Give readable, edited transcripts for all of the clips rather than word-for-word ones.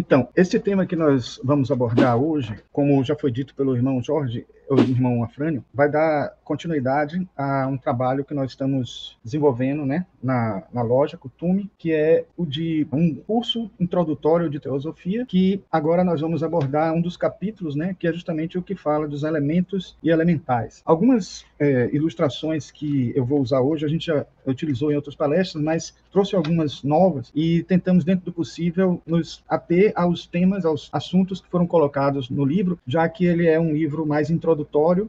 Então, esse tema que nós vamos abordar hoje, como já foi dito pelo irmão Jorge, o irmão Afrânio, vai dar continuidade a um trabalho que nós estamos desenvolvendo, né, na loja Cutume, que é o de um curso introdutório de teosofia, que agora nós vamos abordar um dos capítulos, né, que é justamente o que fala dos elementos e elementais. Algumas ilustrações que eu vou usar hoje, a gente já utilizou em outras palestras, mas trouxe algumas novas e tentamos, dentro do possível, nos ater aos temas, aos assuntos que foram colocados no livro, já que ele é um livro mais introdutório.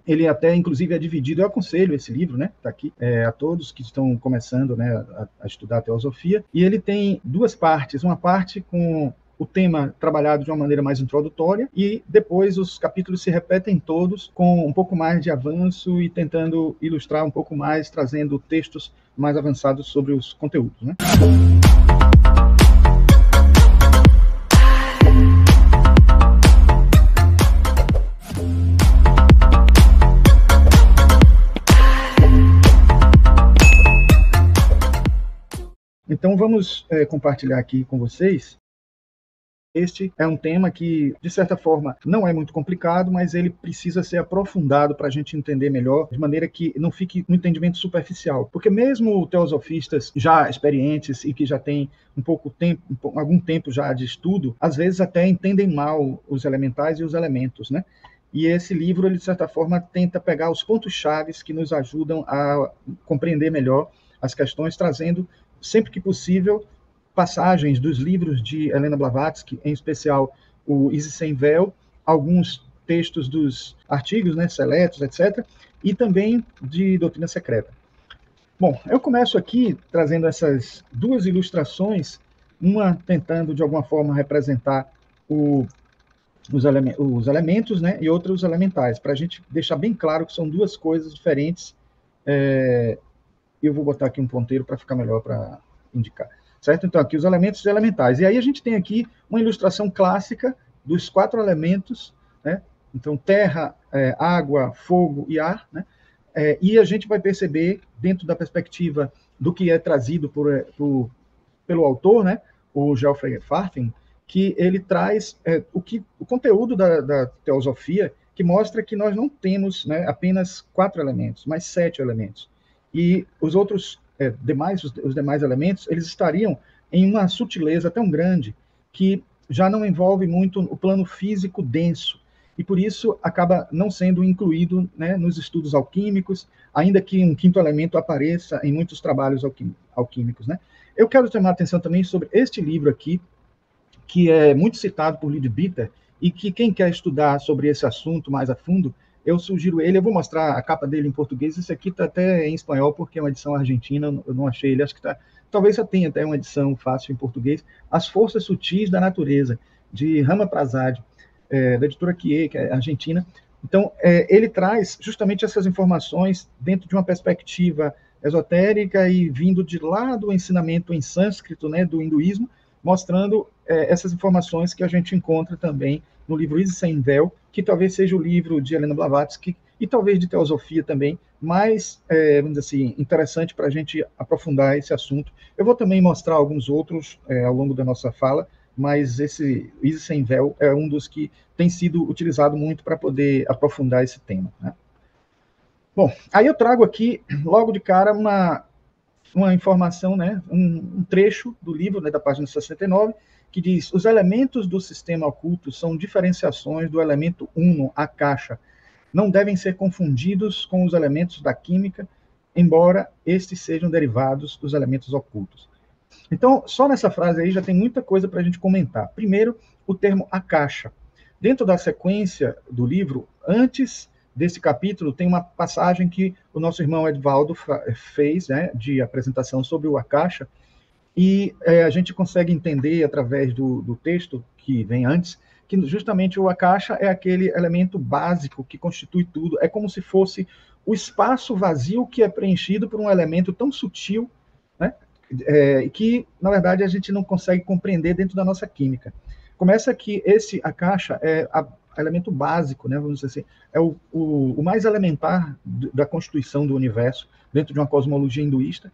Ele até, inclusive, é dividido. Eu aconselho esse livro, né? Está aqui, a todos que estão começando, né, a estudar a teosofia. E ele tem duas partes. Uma parte com o tema trabalhado de uma maneira mais introdutória, e depois os capítulos se repetem todos com um pouco mais de avanço e tentando ilustrar um pouco mais, trazendo textos mais avançados sobre os conteúdos, né? Então vamos compartilhar aqui com vocês. Este é um tema que, de certa forma, não é muito complicado, mas ele precisa ser aprofundado para a gente entender melhor, de maneira que não fique um entendimento superficial. Porque mesmo teosofistas já experientes e que já têm algum tempo já de estudo, às vezes até entendem mal os elementais e os elementos, né? E esse livro, ele, de certa forma, tenta pegar os pontos-chave que nos ajudam a compreender melhor as questões, trazendo, sempre que possível, passagens dos livros de Helena Blavatsky, em especial o Isis Sem Véu, alguns textos dos artigos, né, seletos, etc., e também de doutrina secreta. Bom, eu começo aqui trazendo essas duas ilustrações, uma tentando, de alguma forma, representar os elementos, né, e outra os elementais, para a gente deixar bem claro que são duas coisas diferentes. Eu vou botar aqui um ponteiro para ficar melhor para indicar. Certo? Então, aqui os elementos elementais. E aí a gente tem aqui uma ilustração clássica dos 4 elementos, né? Então, terra, água, fogo e ar, né? E a gente vai perceber, dentro da perspectiva do que é trazido pelo autor, né? O Geoffrey Farthing, que ele traz o conteúdo da teosofia, que mostra que nós não temos, né, apenas 4 elementos, mas 7 elementos. E os outros os demais elementos, eles estariam em uma sutileza tão grande que já não envolve muito o plano físico denso, e por isso acaba não sendo incluído, né, nos estudos alquímicos, ainda que um 5º elemento apareça em muitos trabalhos alquímicos, né? Eu quero chamar a atenção também sobre este livro aqui, que é muito citado por Leadbeater, e que quem quer estudar sobre esse assunto mais a fundo, eu sugiro ele. Eu vou mostrar a capa dele em português. Esse aqui está até em espanhol, porque é uma edição argentina, eu não achei ele. Acho que talvez já tenha até uma edição fácil em português. As Forças Sutis da Natureza, de Rama Prasad, da editora Kie, que é argentina. Então, ele traz justamente essas informações dentro de uma perspectiva esotérica e vindo de lá do ensinamento em sânscrito, né, do hinduísmo, mostrando essas informações que a gente encontra também no livro Isis Sem Véu, que talvez seja o livro de Helena Blavatsky, e talvez de teosofia também, mais, vamos dizer assim, interessante para a gente aprofundar esse assunto. Eu vou também mostrar alguns outros ao longo da nossa fala, mas esse Isis Sem Véu é um dos que tem sido utilizado muito para poder aprofundar esse tema, né? Bom, aí eu trago aqui, logo de cara, uma informação, né, um trecho do livro, né, da página 69, que diz: os elementos do sistema oculto são diferenciações do elemento uno, a caixa. Não devem ser confundidos com os elementos da química, embora estes sejam derivados dos elementos ocultos. Então, só nessa frase aí já tem muita coisa para a gente comentar. Primeiro, o termo a caixa. Dentro da sequência do livro, antes desse capítulo, tem uma passagem que o nosso irmão Edvaldo fez, né, de apresentação sobre o Akasha, e a gente consegue entender, através do texto que vem antes, que justamente o Akasha é aquele elemento básico que constitui tudo. É como se fosse o espaço vazio que é preenchido por um elemento tão sutil, né, que, na verdade, a gente não consegue compreender dentro da nossa química. Começa que esse Akasha é elemento básico, né, vamos dizer assim, é o mais elementar da constituição do universo, dentro de uma cosmologia hinduísta,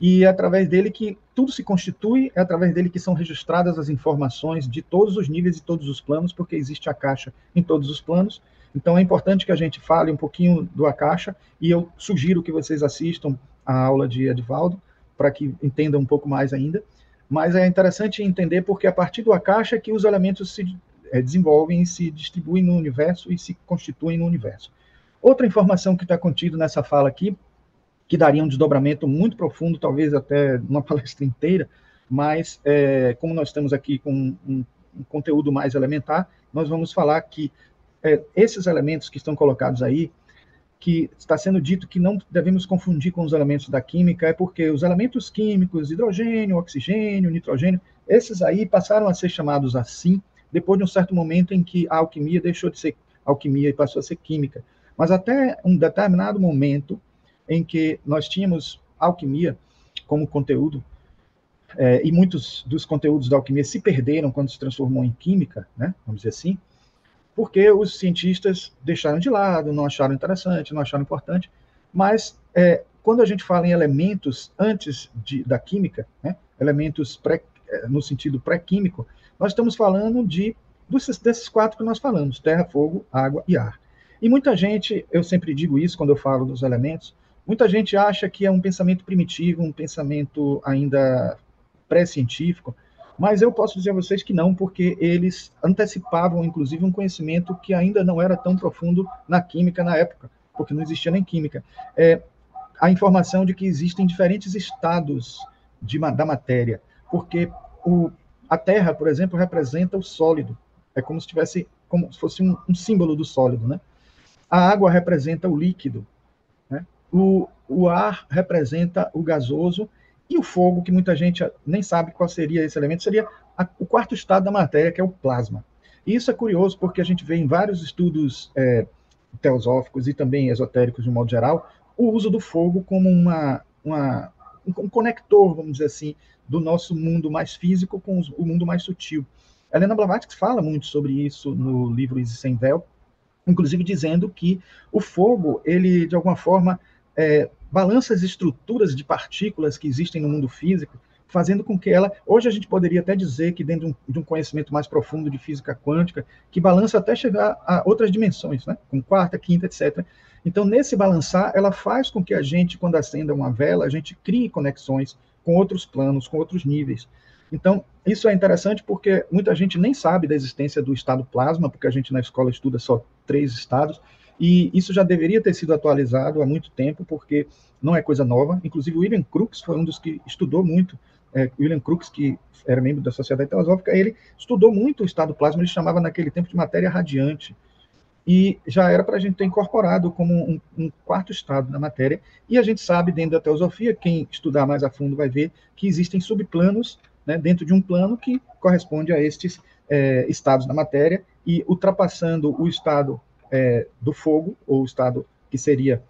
e é através dele que tudo se constitui, é através dele que são registradas as informações de todos os níveis e todos os planos, porque existe a caixa em todos os planos. Então é importante que a gente fale um pouquinho do Akasha, e eu sugiro que vocês assistam a aula de Edivaldo, para que entendam um pouco mais ainda. Mas é interessante entender porque a partir do Akasha é que os elementos se desenvolvem, se distribuem no universo e se constituem no universo. Outra informação que está contida nessa fala aqui, que daria um desdobramento muito profundo, talvez até uma palestra inteira, mas como nós estamos aqui com um conteúdo mais elementar, nós vamos falar que esses elementos que estão colocados aí, que está sendo dito que não devemos confundir com os elementos da química, é porque os elementos químicos, hidrogênio, oxigênio, nitrogênio, esses aí passaram a ser chamados assim, depois de um certo momento em que a alquimia deixou de ser alquimia e passou a ser química. Mas até um determinado momento em que nós tínhamos alquimia como conteúdo, e muitos dos conteúdos da alquimia se perderam quando se transformou em química, né, vamos dizer assim, porque os cientistas deixaram de lado, não acharam interessante, não acharam importante, mas quando a gente fala em elementos antes da química, né, elementos no sentido pré-químico, nós estamos falando desses 4 que nós falamos, terra, fogo, água e ar. E muita gente, eu sempre digo isso quando eu falo dos elementos, muita gente acha que é um pensamento primitivo, um pensamento ainda pré-científico, mas eu posso dizer a vocês que não, porque eles antecipavam, inclusive, um conhecimento que ainda não era tão profundo na química na época, porque não existia nem química. A informação de que existem diferentes estados da matéria, porque a Terra, por exemplo, representa o sólido. É como se fosse um símbolo do sólido, né? A água representa o líquido, né? O ar representa o gasoso, e o fogo, que muita gente nem sabe qual seria esse elemento, seria o 4º estado da matéria, que é o plasma. E isso é curioso porque a gente vê em vários estudos teosóficos e também esotéricos de um modo geral, o uso do fogo como um conector, vamos dizer assim, do nosso mundo mais físico com o mundo mais sutil. Helena Blavatsky fala muito sobre isso no livro Isis Sem Véu, inclusive dizendo que o fogo, ele, de alguma forma, balança as estruturas de partículas que existem no mundo físico, fazendo com que ela... Hoje a gente poderia até dizer que dentro de um conhecimento mais profundo de física quântica, que balança até chegar a outras dimensões, né? Com 4ª, 5ª, etc. Então, nesse balançar, ela faz com que a gente, quando acenda uma vela, a gente crie conexões com outros planos, com outros níveis. Então, isso é interessante porque muita gente nem sabe da existência do estado plasma, porque a gente na escola estuda só 3 estados, e isso já deveria ter sido atualizado há muito tempo, porque não é coisa nova. Inclusive, William Crookes foi um dos que estudou muito. William Crookes, que era membro da Sociedade Teosófica, ele estudou muito o estado plasma, ele chamava naquele tempo de matéria radiante. E já era para a gente ter incorporado como um 4º estado da matéria. E a gente sabe, dentro da teosofia, quem estudar mais a fundo vai ver que existem subplanos, né, dentro de um plano que corresponde a estes estados da matéria, e ultrapassando o estado do fogo, ou o estado que seria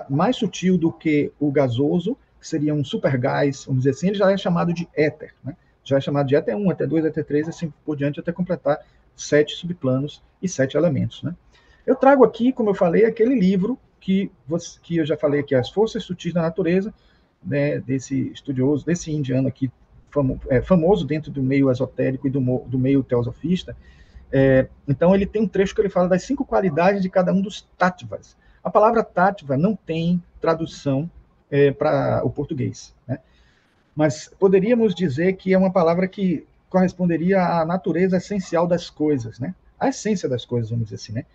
mais sutil do que o gasoso, que seria um supergás, vamos dizer assim, ele já é chamado de éter, né? Já é chamado de éter 1, éter 2, éter 3, assim por diante, até completar 7 subplanos e 7 elementos, né? Eu trago aqui, como eu falei, aquele livro que eu já falei aqui, As Forças Sutis da Natureza, né, desse estudioso, desse indiano aqui, famoso dentro do meio esotérico e do meio teosofista. Então, ele tem um trecho que ele fala das 5 qualidades de cada um dos tattvas. A palavra tattva não tem tradução para o português, né? Mas poderíamos dizer que é uma palavra que corresponderia à natureza essencial das coisas, né? A essência das coisas, vamos dizer assim, né?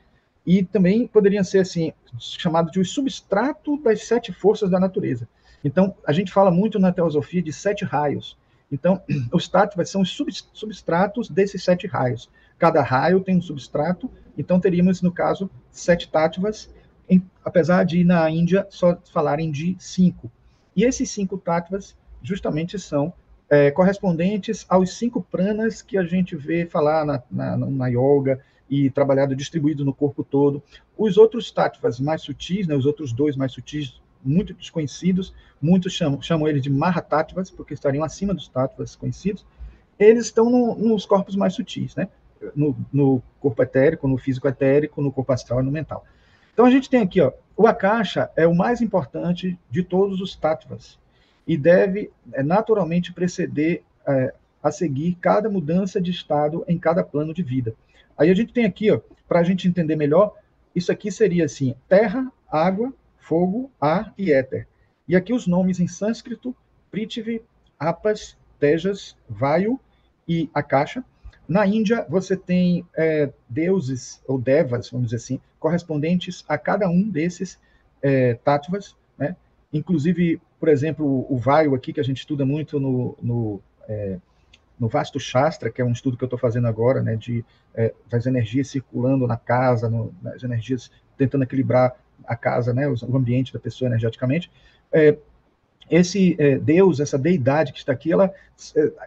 E também poderiam ser assim, chamado de substrato das 7 forças da natureza. Então, a gente fala muito na teosofia de 7 raios. Então, os tattvas são os substratos desses 7 raios. Cada raio tem um substrato, então teríamos, no caso, 7 tattvas, apesar de na Índia só falarem de 5. E esses 5 tattvas justamente são correspondentes aos 5 pranas que a gente vê falar na yoga, e trabalhado, distribuído no corpo todo. Os outros tattvas mais sutis, né, os outros 2 mais sutis, muito desconhecidos, muitos chamam eles de mahatattvas, porque estariam acima dos tattvas conhecidos, eles estão nos corpos mais sutis, né? No corpo etérico, no físico etérico, no corpo astral e no mental. Então a gente tem aqui, ó, o Akasha é o mais importante de todos os tattvas. e deve naturalmente preceder a seguir cada mudança de estado em cada plano de vida. Aí a gente tem aqui, para a gente entender melhor, isso aqui seria assim: terra, água, fogo, ar e éter. E aqui os nomes em sânscrito: Prithvi, Apas, Tejas, Vayu e Akasha. Na Índia, você tem deuses, ou devas, vamos dizer assim, correspondentes a cada um desses tattvas, né? Inclusive, por exemplo, o Vayu aqui, que a gente estuda muito no Vastu Shastra, que é um estudo que eu estou fazendo agora, né, das energias circulando na casa, as energias tentando equilibrar a casa, né, o ambiente da pessoa energeticamente. Esse Deus, essa deidade que está aqui, ela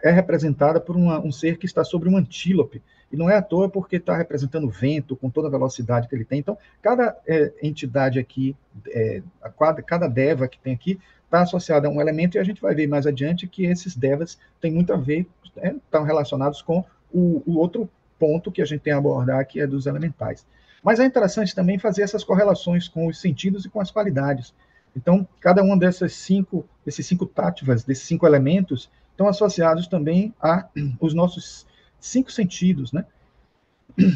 é representada por um ser que está sobre um antílope. E não é à toa porque está representando o vento com toda a velocidade que ele tem. Então, cada entidade aqui, cada deva que tem aqui, está associada a um elemento, e a gente vai ver mais adiante que esses devas têm muito a ver, estão relacionados com o outro ponto que a gente tem a abordar, que é dos elementais. Mas é interessante também fazer essas correlações com os sentidos e com as qualidades. Então, cada um desses cinco tattvas, desses 5 elementos, estão associados também aos nossos 5 sentidos, né?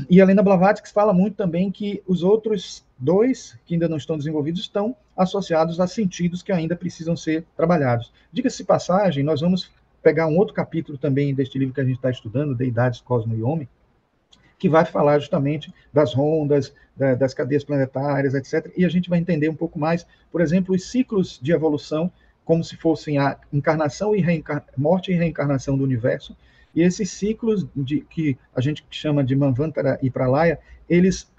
E a Helena Blavatsky fala muito também que os outros 2, que ainda não estão desenvolvidos, estão associados a sentidos que ainda precisam ser trabalhados. Diga-se de passagem, nós vamos pegar um outro capítulo também deste livro que a gente está estudando, Deidades, Cosmo e Homem, que vai falar justamente das rondas, das cadeias planetárias, etc. E a gente vai entender um pouco mais, por exemplo, os ciclos de evolução, como se fossem a encarnação e morte e reencarnação do universo. E esses ciclos que a gente chama de Manvantara e Pralaya,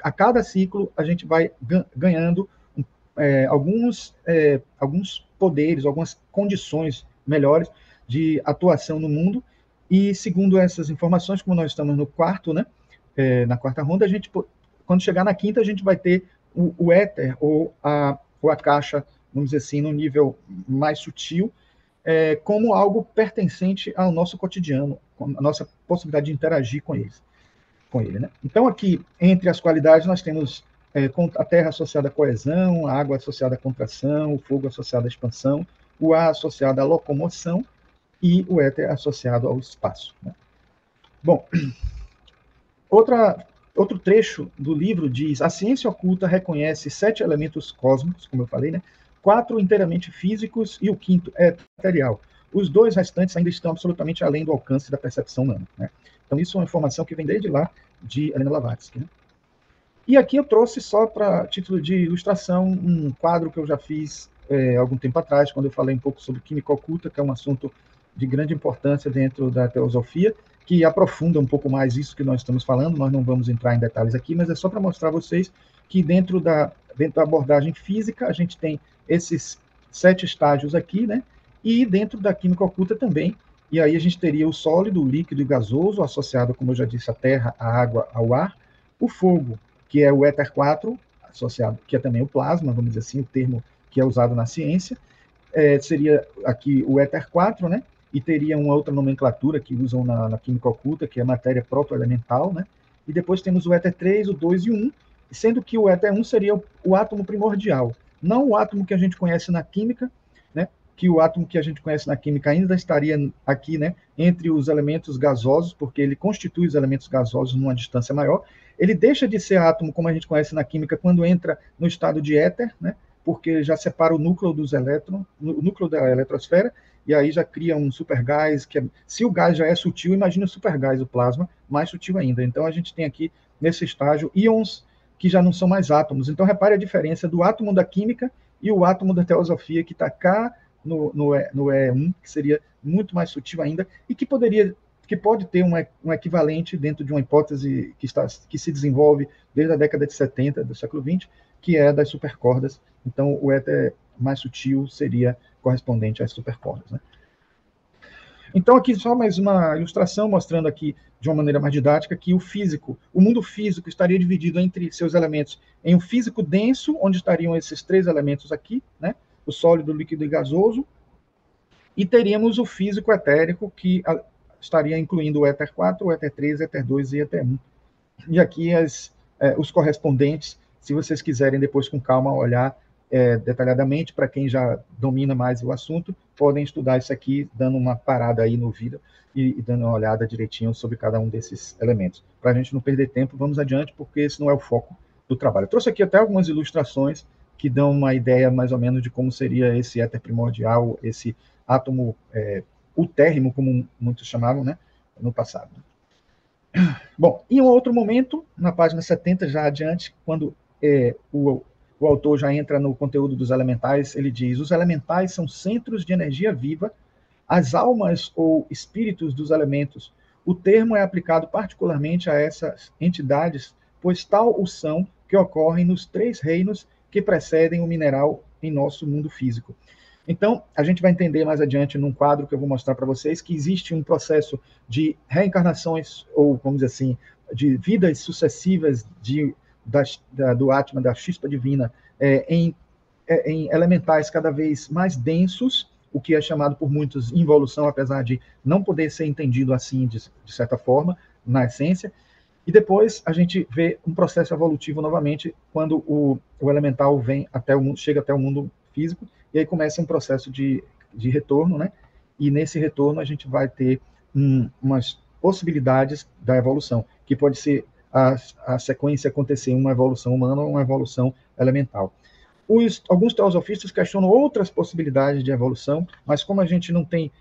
a cada ciclo a gente vai ganhando alguns poderes, algumas condições melhores de atuação no mundo. E segundo essas informações, como nós estamos no quarto, né, na quarta ronda, quando chegar na quinta, a gente vai ter o éter, ou a Akasha, vamos dizer assim, no nível mais sutil, como algo pertencente ao nosso cotidiano, a nossa possibilidade de interagir com ele, né? Então, aqui, entre as qualidades, nós temos a terra associada à coesão, a água associada à contração, o fogo associado à expansão, o ar associado à locomoção e o éter associado ao espaço, né? Bom, outro trecho do livro diz: a ciência oculta reconhece 7 elementos cósmicos, como eu falei, né? 4 inteiramente físicos e o quinto é material. Os 2 restantes ainda estão absolutamente além do alcance da percepção humana, né? Então, isso é uma informação que vem desde lá de Helena Blavatsky, né? E aqui eu trouxe, só para título de ilustração, um quadro que eu já fiz algum tempo atrás, quando eu falei um pouco sobre química oculta, que é um assunto de grande importância dentro da teosofia, que aprofunda um pouco mais isso que nós estamos falando. Nós não vamos entrar em detalhes aqui, mas é só para mostrar a vocês que dentro da abordagem física, a gente tem esses 7 estágios aqui, né? E dentro da química oculta também. E aí a gente teria o sólido, o líquido e gasoso, associado, como eu já disse, à terra, à água, ao ar. O fogo, que é o éter 4, associado, que é também o plasma, vamos dizer assim, o termo que é usado na ciência. Seria aqui o éter 4, né? E teria uma outra nomenclatura que usam na química oculta, que é a matéria protoelemental, né? E depois temos o éter 3, o 2 e o 1, sendo que o éter 1 seria o átomo primordial, não o átomo que a gente conhece na química, né? Que o átomo que a gente conhece na química ainda estaria aqui, né, entre os elementos gasosos, porque ele constitui os elementos gasosos numa distância maior. Ele deixa de ser átomo, como a gente conhece na química, quando entra no estado de éter, né? Porque já separa o núcleo dos elétrons, o núcleo da eletrosfera, e aí já cria um supergás, se o gás já é sutil, imagina o supergás, o plasma, mais sutil ainda. Então a gente tem aqui, nesse estágio, íons que já não são mais átomos. Então repare a diferença do átomo da química e o átomo da teosofia, que está cá no E1, que seria muito mais sutil ainda, e que pode ter um equivalente dentro de uma hipótese que se desenvolve desde a década de 70 do século XX, que é das supercordas. Então, o éter mais sutil seria correspondente às supercordas, né? Então, aqui só mais uma ilustração mostrando aqui de uma maneira mais didática que o mundo físico estaria dividido entre seus elementos em um físico denso, onde estariam esses 3 elementos aqui, né? O sólido, o líquido e gasoso, e teríamos o físico etérico, que estaria incluindo o éter 4, o éter 3, o éter 2 e o éter 1. E aqui os correspondentes, se vocês quiserem depois com calma olhar detalhadamente. Para quem já domina mais o assunto, podem estudar isso aqui, dando uma parada aí no vídeo e dando uma olhada direitinho sobre cada um desses elementos. Para a gente não perder tempo, vamos adiante, porque esse não é o foco do trabalho. Eu trouxe aqui até algumas ilustrações que dão uma ideia mais ou menos de como seria esse éter primordial, esse átomo utérrimo, como muitos chamavam, né, no passado. Bom, em um outro momento, na página 70, já adiante, quando o autor já entra no conteúdo dos elementais, ele diz: os elementais são centros de energia viva, as almas ou espíritos dos elementos. O termo é aplicado particularmente a essas entidades, pois tal o são que ocorrem nos 3 reinos que precedem o mineral em nosso mundo físico. Então, a gente vai entender mais adiante num quadro que eu vou mostrar para vocês que existe um processo de reencarnações, ou vamos dizer assim, de vidas sucessivas do Atman, da chispa divina, em elementais cada vez mais densos, o que é chamado por muitos involução, apesar de não poder ser entendido assim, de certa forma, na essência. E depois a gente vê um processo evolutivo novamente, quando o elemental vem até o mundo, chega até o mundo físico, e aí começa um processo de retorno, né? E nesse retorno a gente vai ter umas possibilidades da evolução, que pode ser a sequência acontecer uma evolução humana ou uma evolução elemental. Alguns teosofistas questionam outras possibilidades de evolução, mas como a gente não tem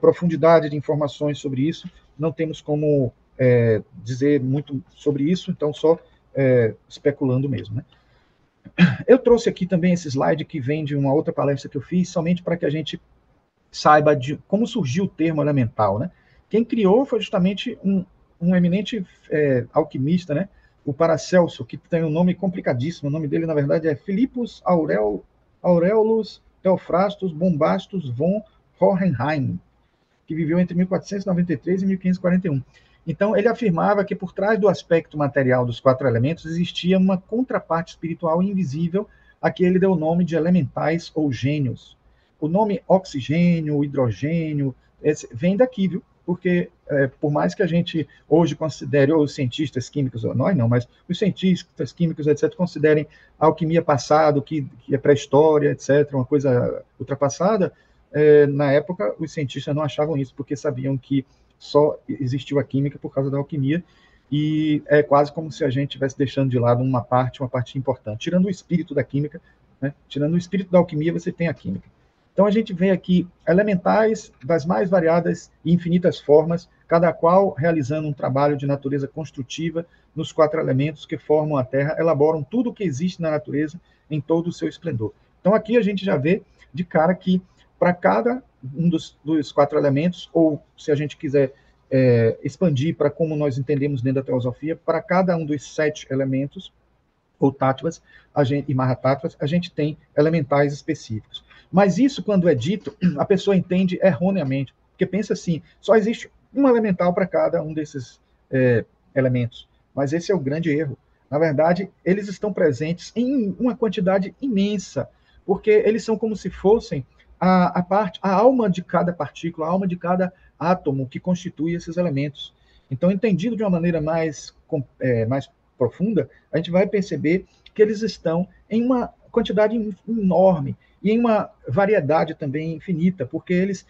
profundidade de informações sobre isso, não temos como dizer muito sobre isso, então só especulando mesmo, né? Eu trouxe aqui também esse slide que vem de uma outra palestra que eu fiz, somente para que a gente saiba de como surgiu o termo elemental, né? Quem criou foi justamente um eminente alquimista, né? O Paracelso, que tem um nome complicadíssimo. O nome dele, na verdade, é Philippus Aurelius Theophrastus Bombastus von Hohenheim, que viveu entre 1493 e 1541. Então, ele afirmava que por trás do aspecto material dos 4 elementos existia uma contraparte espiritual invisível a que ele deu o nome de elementais ou gênios. O nome oxigênio, hidrogênio, vem daqui, viu? Porque, por mais que a gente hoje considere, ou os cientistas químicos, ou nós não, mas os cientistas químicos, etc., considerem a alquimia passado, que é pré-história, etc., uma coisa ultrapassada, na época os cientistas não achavam isso, porque sabiam que só existiu a química por causa da alquimia, e é quase como se a gente estivesse deixando de lado uma parte importante. Tirando o espírito da química, né? Tirando o espírito da alquimia, você tem a química. Então a gente vê aqui elementais das mais variadas e infinitas formas, cada qual realizando um trabalho de natureza construtiva nos 4 elementos que formam a Terra, elaboram tudo o que existe na natureza em todo o seu esplendor. Então aqui a gente já vê de cara que para cada um dos 4 elementos, ou se a gente quiser expandir para como nós entendemos dentro da teosofia, para cada um dos 7 elementos, ou táttvas, e mahatáttvas, a gente tem elementais específicos. Mas isso, quando é dito, a pessoa entende erroneamente, porque pensa assim, só existe um elemental para cada um desses elementos. Mas esse é o grande erro. Na verdade, eles estão presentes em uma quantidade imensa, porque eles são como se fossem a alma de cada partícula, a alma de cada átomo que constitui esses elementos. Então, entendido de uma maneira mais profunda, a gente vai perceber que eles estão em uma quantidade enorme e em uma variedade também infinita, porque eles,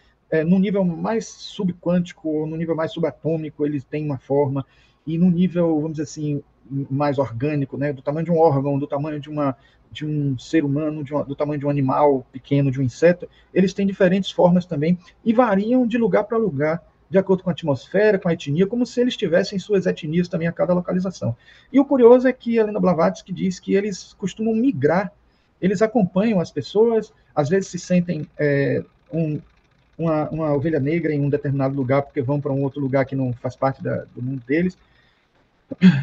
no nível mais subquântico, ou no nível mais subatômico, eles têm uma forma, e no nível, vamos dizer assim, mais orgânico, né, do tamanho de um órgão, do tamanho de um ser humano, do tamanho de um animal pequeno, de um inseto, eles têm diferentes formas também e variam de lugar para lugar, de acordo com a atmosfera, com a etnia, como se eles tivessem suas etnias também a cada localização. E o curioso é que a Helena Blavatsky diz que eles costumam migrar, eles acompanham as pessoas, às vezes se sentem uma ovelha negra em um determinado lugar, porque vão para um outro lugar que não faz parte do mundo deles.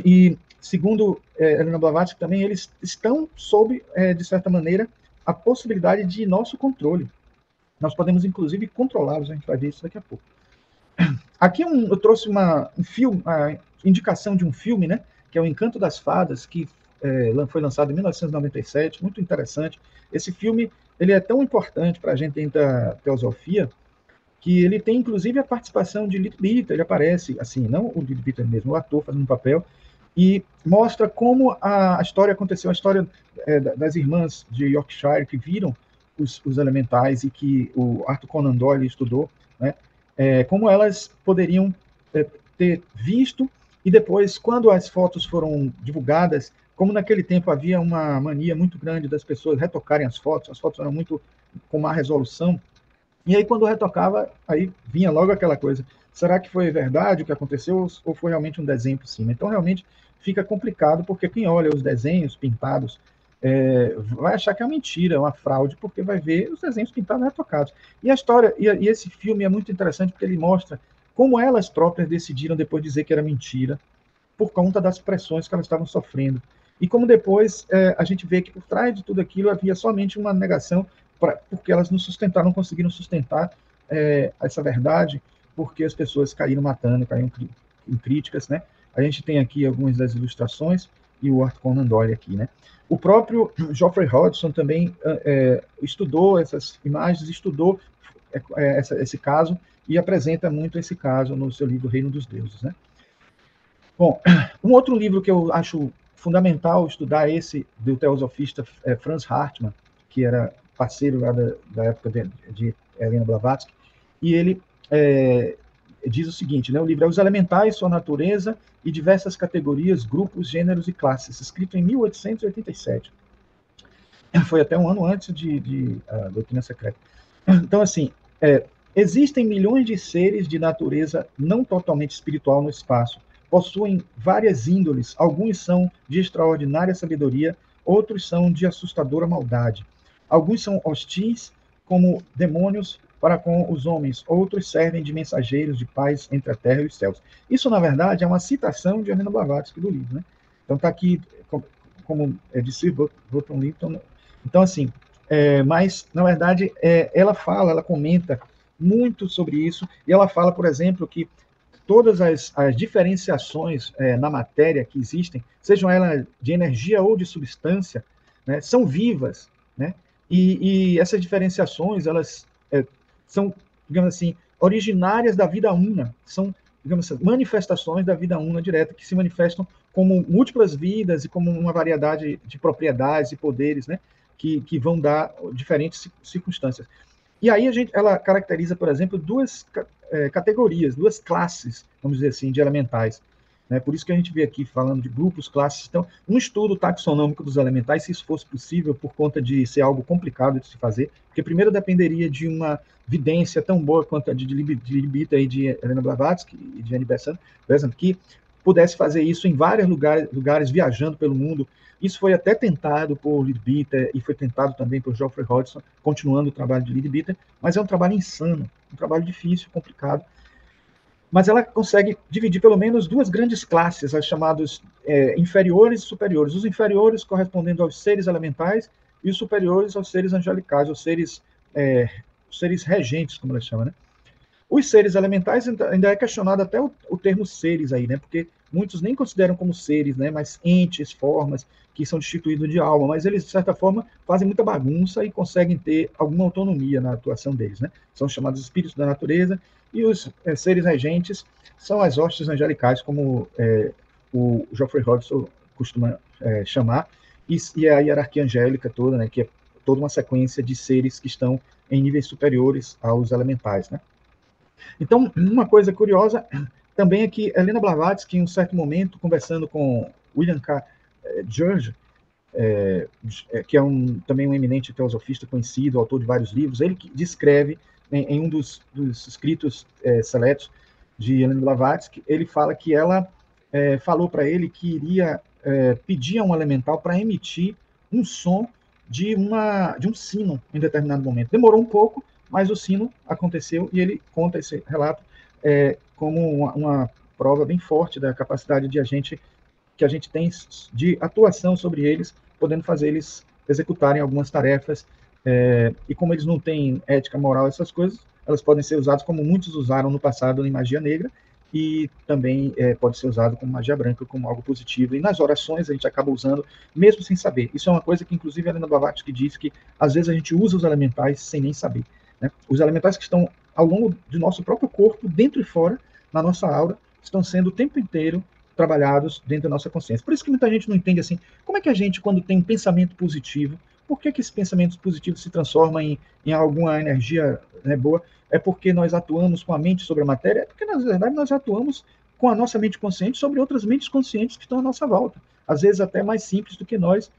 E, segundo Helena Blavatsky, também eles estão sob, de certa maneira, a possibilidade de nosso controle. Nós podemos, inclusive, controlá-los, a gente vai ver isso daqui a pouco. Aqui eu trouxe uma indicação de um filme, né, que é O Encanto das Fadas, que foi lançado em 1997, muito interessante. Esse filme ele é tão importante para a gente dentro da teosofia, que ele tem, inclusive, a participação de Leadbeater, ele aparece, assim, não o Leadbeater mesmo, o ator fazendo um papel, e mostra como a história aconteceu, a história das irmãs de Yorkshire que viram os elementais e que o Arthur Conan Doyle estudou, né? Como elas poderiam ter visto, e depois, quando as fotos foram divulgadas, como naquele tempo havia uma mania muito grande das pessoas retocarem as fotos eram muito com má resolução, e aí quando retocava, aí vinha logo aquela coisa, será que foi verdade o que aconteceu ou foi realmente um desenho por cima? Então realmente fica complicado, porque quem olha os desenhos pintados vai achar que é uma mentira, é uma fraude, porque vai ver os desenhos pintados retocados. E a história, e esse filme é muito interessante porque ele mostra como elas próprias decidiram depois dizer que era mentira, por conta das pressões que elas estavam sofrendo. E como depois a gente vê que por trás de tudo aquilo havia somente uma negação, porque elas não sustentaram, não conseguiram sustentar essa verdade, porque as pessoas caíram matando, caíram em críticas, né? A gente tem aqui algumas das ilustrações e o Arthur Conan Doyle aqui, né? O próprio Geoffrey Hodgson também estudou essas imagens, estudou esse caso e apresenta muito esse caso no seu livro Reino dos Deuses, né? Bom, um outro livro que eu acho fundamental estudar esse do teosofista Franz Hartmann, que era parceiro lá da época de Helena Blavatsky, e ele diz o seguinte, né, o livro é Os Elementais, Sua Natureza e Diversas Categorias, Grupos, Gêneros e Classes, escrito em 1887. Foi até um ano antes de Doutrina Secreta. Então, assim, existem milhões de seres de natureza não totalmente espiritual no espaço. Possuem várias índoles. Alguns são de extraordinária sabedoria, outros são de assustadora maldade. Alguns são hostis, como demônios, para com os homens. Outros servem de mensageiros de paz entre a terra e os céus. Isso, na verdade, é uma citação de Helena Blavatsky do livro, né? Então, está aqui, como de Sir Burton Lytton. Então, assim, mas, na verdade, ela comenta muito sobre isso, e ela fala, por exemplo, que todas as diferenciações na matéria que existem, sejam elas de energia ou de substância, né, são vivas, né? E essas diferenciações, elas são, digamos assim, originárias da vida una, são, digamos assim, manifestações da vida una direta, que se manifestam como múltiplas vidas e como uma variedade de propriedades e poderes, né, que vão dar diferentes circunstâncias. E aí ela caracteriza, por exemplo, duas categorias, duas classes, vamos dizer assim, de elementais. Né? Por isso que a gente vê aqui falando de grupos, classes. Então, um estudo taxonômico dos elementais, se isso fosse possível, por conta de ser algo complicado de se fazer, porque primeiro dependeria de uma vidência tão boa quanto a de Libita e de Helena Blavatsky e de Annie Besant, que pudesse fazer isso em vários lugares viajando pelo mundo. Isso foi até tentado por Leadbeater e foi tentado também por Geoffrey Hodgson, continuando o trabalho de Leadbeater, mas é um trabalho insano, um trabalho difícil, complicado. Mas ela consegue dividir pelo menos duas grandes classes, as chamadas inferiores e superiores. Os inferiores correspondendo aos seres elementais e os superiores aos seres angelicais, os seres regentes, como ela chama, né? Os seres elementais ainda é questionado até o termo seres aí, né? Porque muitos nem consideram como seres, né? Mas entes, formas que são destituídos de alma, mas eles de certa forma fazem muita bagunça e conseguem ter alguma autonomia na atuação deles, né? São chamados espíritos da natureza e os seres regentes são as hostes angelicais, como o Geoffrey Hodgson costuma chamar, e a hierarquia angélica toda, né? Que é toda uma sequência de seres que estão em níveis superiores aos elementais, né? Então, uma coisa curiosa também é que Helena Blavatsky, em um certo momento, conversando com William K. George, que é também um eminente teosofista conhecido, autor de vários livros, ele que descreve em um dos escritos seletos de Helena Blavatsky, ele fala que ela falou para ele que iria pedir a um elemental para emitir um som de um sino em determinado momento. Demorou um pouco, mas o sino aconteceu e ele conta esse relato como uma prova bem forte da capacidade que a gente tem de atuação sobre eles, podendo fazer eles executarem algumas tarefas, e como eles não têm ética, moral, essas coisas, elas podem ser usadas como muitos usaram no passado em magia negra, e também pode ser usado como magia branca, como algo positivo. E nas orações a gente acaba usando, mesmo sem saber. Isso é uma coisa que, inclusive, a Helena Blavatsky diz que, às vezes, a gente usa os elementais sem nem saber. Né? Os elementais que estão ao longo do nosso próprio corpo, dentro e fora, na nossa aura, estão sendo o tempo inteiro trabalhados dentro da nossa consciência. Por isso que muita gente não entende assim, como é que a gente, quando tem um pensamento positivo, por que esse pensamento positivo se transforma em alguma energia, né, boa? É porque nós atuamos com a mente sobre a matéria? É porque, na verdade, nós atuamos com a nossa mente consciente sobre outras mentes conscientes que estão à nossa volta. Às vezes até mais simples do que nós,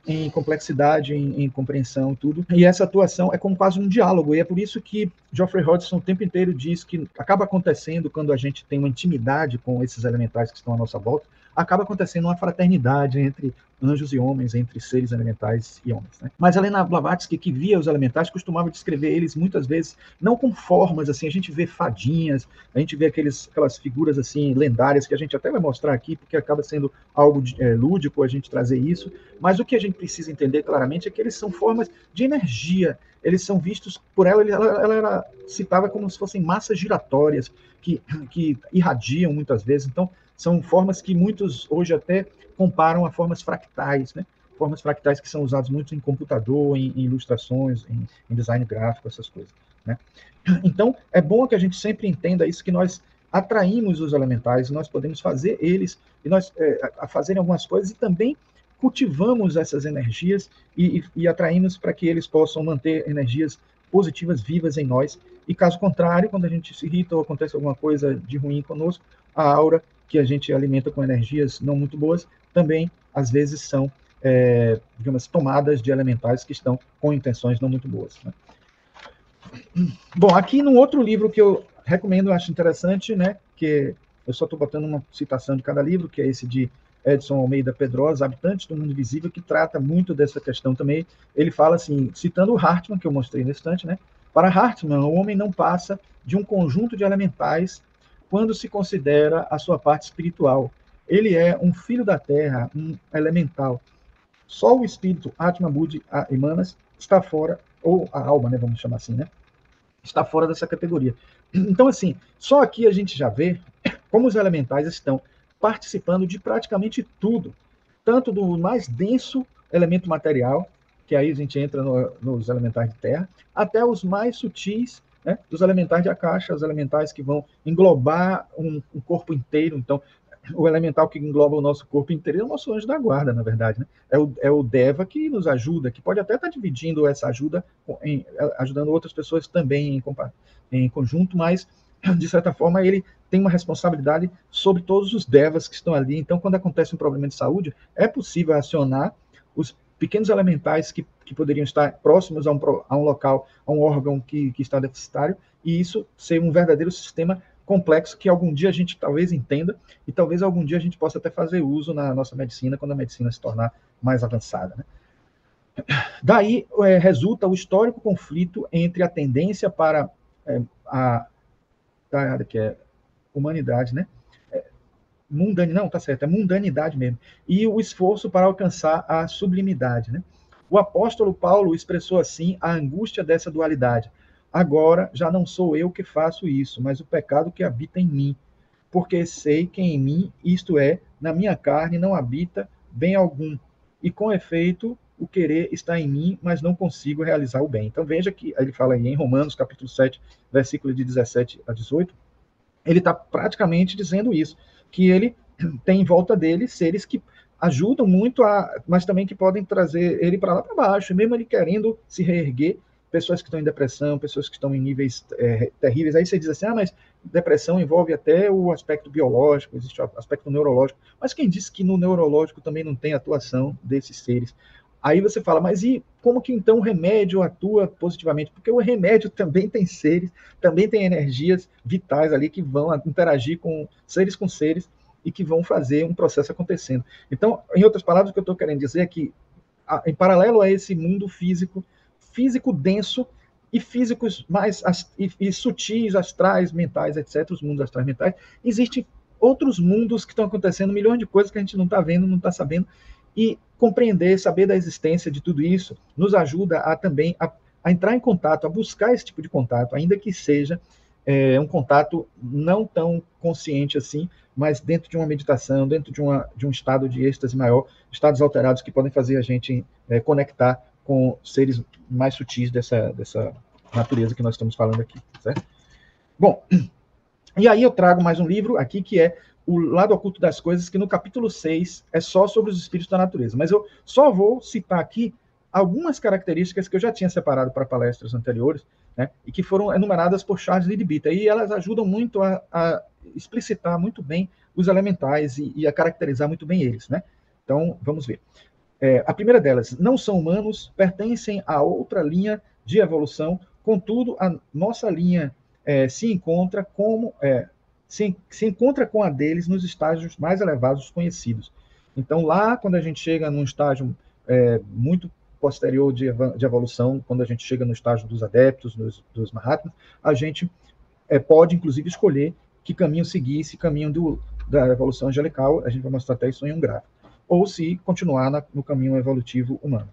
em complexidade, em compreensão, tudo. E essa atuação é como quase um diálogo, e é por isso que Geoffrey Hodgson o tempo inteiro diz que acaba acontecendo, quando a gente tem uma intimidade com esses elementais que estão à nossa volta, acaba acontecendo uma fraternidade entre anjos e homens, entre seres elementais e homens. Né? Mas Helena Blavatsky, que via os elementais, costumava descrever eles muitas vezes não com formas, assim, a gente vê fadinhas, a gente vê aquelas figuras assim lendárias que a gente até vai mostrar aqui, porque acaba sendo algo lúdico a gente trazer isso, mas o que a gente precisa entender claramente é que eles são formas de energia, eles são vistos por ela era citada como se fossem massas giratórias que irradiam muitas vezes, então são formas que muitos hoje até comparam a formas fractais, né? Formas fractais que são usadas muito em computador, em ilustrações, em design gráfico, essas coisas, né? Então, é bom que a gente sempre entenda isso, que nós atraímos os elementais, nós podemos fazer eles, e nós fazerem algumas coisas, e também cultivamos essas energias e atraímos para que eles possam manter energias positivas vivas em nós. E caso contrário, quando a gente se irrita ou acontece alguma coisa de ruim conosco, a aura que a gente alimenta com energias não muito boas, também, às vezes, são, digamos, tomadas de elementais que estão com intenções não muito boas. Né? Bom, aqui num outro livro que eu recomendo, acho interessante, né, que eu só estou botando uma citação de cada livro, que é esse de Edson Almeida Pedrosa, Habitantes do Mundo Invisível, que trata muito dessa questão também. Ele fala assim, citando o Hartmann, que eu mostrei nesse instante, né, para Hartmann, o homem não passa de um conjunto de elementais quando se considera a sua parte espiritual. Ele é um filho da terra, um elemental. Só o espírito, Atma, Buddhi e Manas, está fora, ou a alma, né, vamos chamar assim, né, está fora dessa categoria. Então, assim, só aqui a gente já vê como os elementais estão participando de praticamente tudo, tanto do mais denso elemento material, que aí a gente entra nos elementais de terra, até os mais sutis, né, dos elementais de Akasha, os elementais que vão englobar um corpo inteiro. Então, o elemental que engloba o nosso corpo inteiro é o nosso anjo da guarda, na verdade. Né? É o Deva que nos ajuda, que pode até estar dividindo essa ajuda, ajudando outras pessoas também em conjunto, mas, de certa forma, ele tem uma responsabilidade sobre todos os Devas que estão ali. Então, quando acontece um problema de saúde, é possível acionar os pequenos elementais que poderiam estar próximos a um local, a um órgão que está deficitário, e isso ser um verdadeiro sistema complexo que algum dia a gente talvez entenda e talvez algum dia a gente possa até fazer uso na nossa medicina, quando a medicina se tornar mais avançada. Né? Daí resulta o histórico conflito entre a tendência para que é humanidade, né? É mundanidade mesmo, e o esforço para alcançar a sublimidade. Né? O apóstolo Paulo expressou assim a angústia dessa dualidade. Agora já não sou eu que faço isso, mas o pecado que habita em mim. Porque sei que em mim, isto é, na minha carne, não habita bem algum. E com efeito, o querer está em mim, mas não consigo realizar o bem. Então veja que ele fala aí em Romanos, capítulo 7, versículo de 17 a 18, ele está praticamente dizendo isso, que ele tem em volta dele seres que ajudam muito, mas também que podem trazer ele para lá para baixo, mesmo ele querendo se reerguer, pessoas que estão em depressão, pessoas que estão em níveis terríveis. Aí você diz assim, mas depressão envolve até o aspecto biológico, existe o aspecto neurológico, mas quem disse que no neurológico também não tem atuação desses seres? Aí você fala, mas e como que então o remédio atua positivamente? Porque o remédio também tem seres, também tem energias vitais ali que vão interagir com seres e que vão fazer um processo acontecendo. Então, em outras palavras, o que eu estou querendo dizer é que, em paralelo a esse mundo físico denso, e físicos mais e sutis, astrais, mentais, etc., os mundos astrais mentais, existem outros mundos que estão acontecendo, milhões de coisas que a gente não está vendo, não está sabendo, e compreender, saber da existência de tudo isso, nos ajuda a também a entrar em contato, a buscar esse tipo de contato, ainda que seja um contato não tão consciente assim, mas dentro de uma meditação, dentro de um estado de êxtase maior, estados alterados que podem fazer a gente conectar com seres mais sutis dessa natureza que nós estamos falando aqui, certo? Bom, e aí eu trago mais um livro aqui que é o lado oculto das coisas, que no capítulo 6 é só sobre os espíritos da natureza. Mas eu só vou citar aqui algumas características que eu já tinha separado para palestras anteriores, né, e que foram enumeradas por Charles Leadbeater, e elas ajudam muito a explicitar muito bem os elementais e a caracterizar muito bem eles, né? Então, vamos ver. A primeira delas, não são humanos, pertencem a outra linha de evolução, contudo, a nossa linha se encontra com a deles nos estágios mais elevados conhecidos. Então, lá, quando a gente chega num estágio muito posterior de evolução, quando a gente chega no estágio dos adeptos, dos Mahatmas, a gente pode, inclusive, escolher que caminho seguir, esse caminho da evolução angelical, a gente vai mostrar até isso em um gráfico, ou se continuar no caminho evolutivo humano.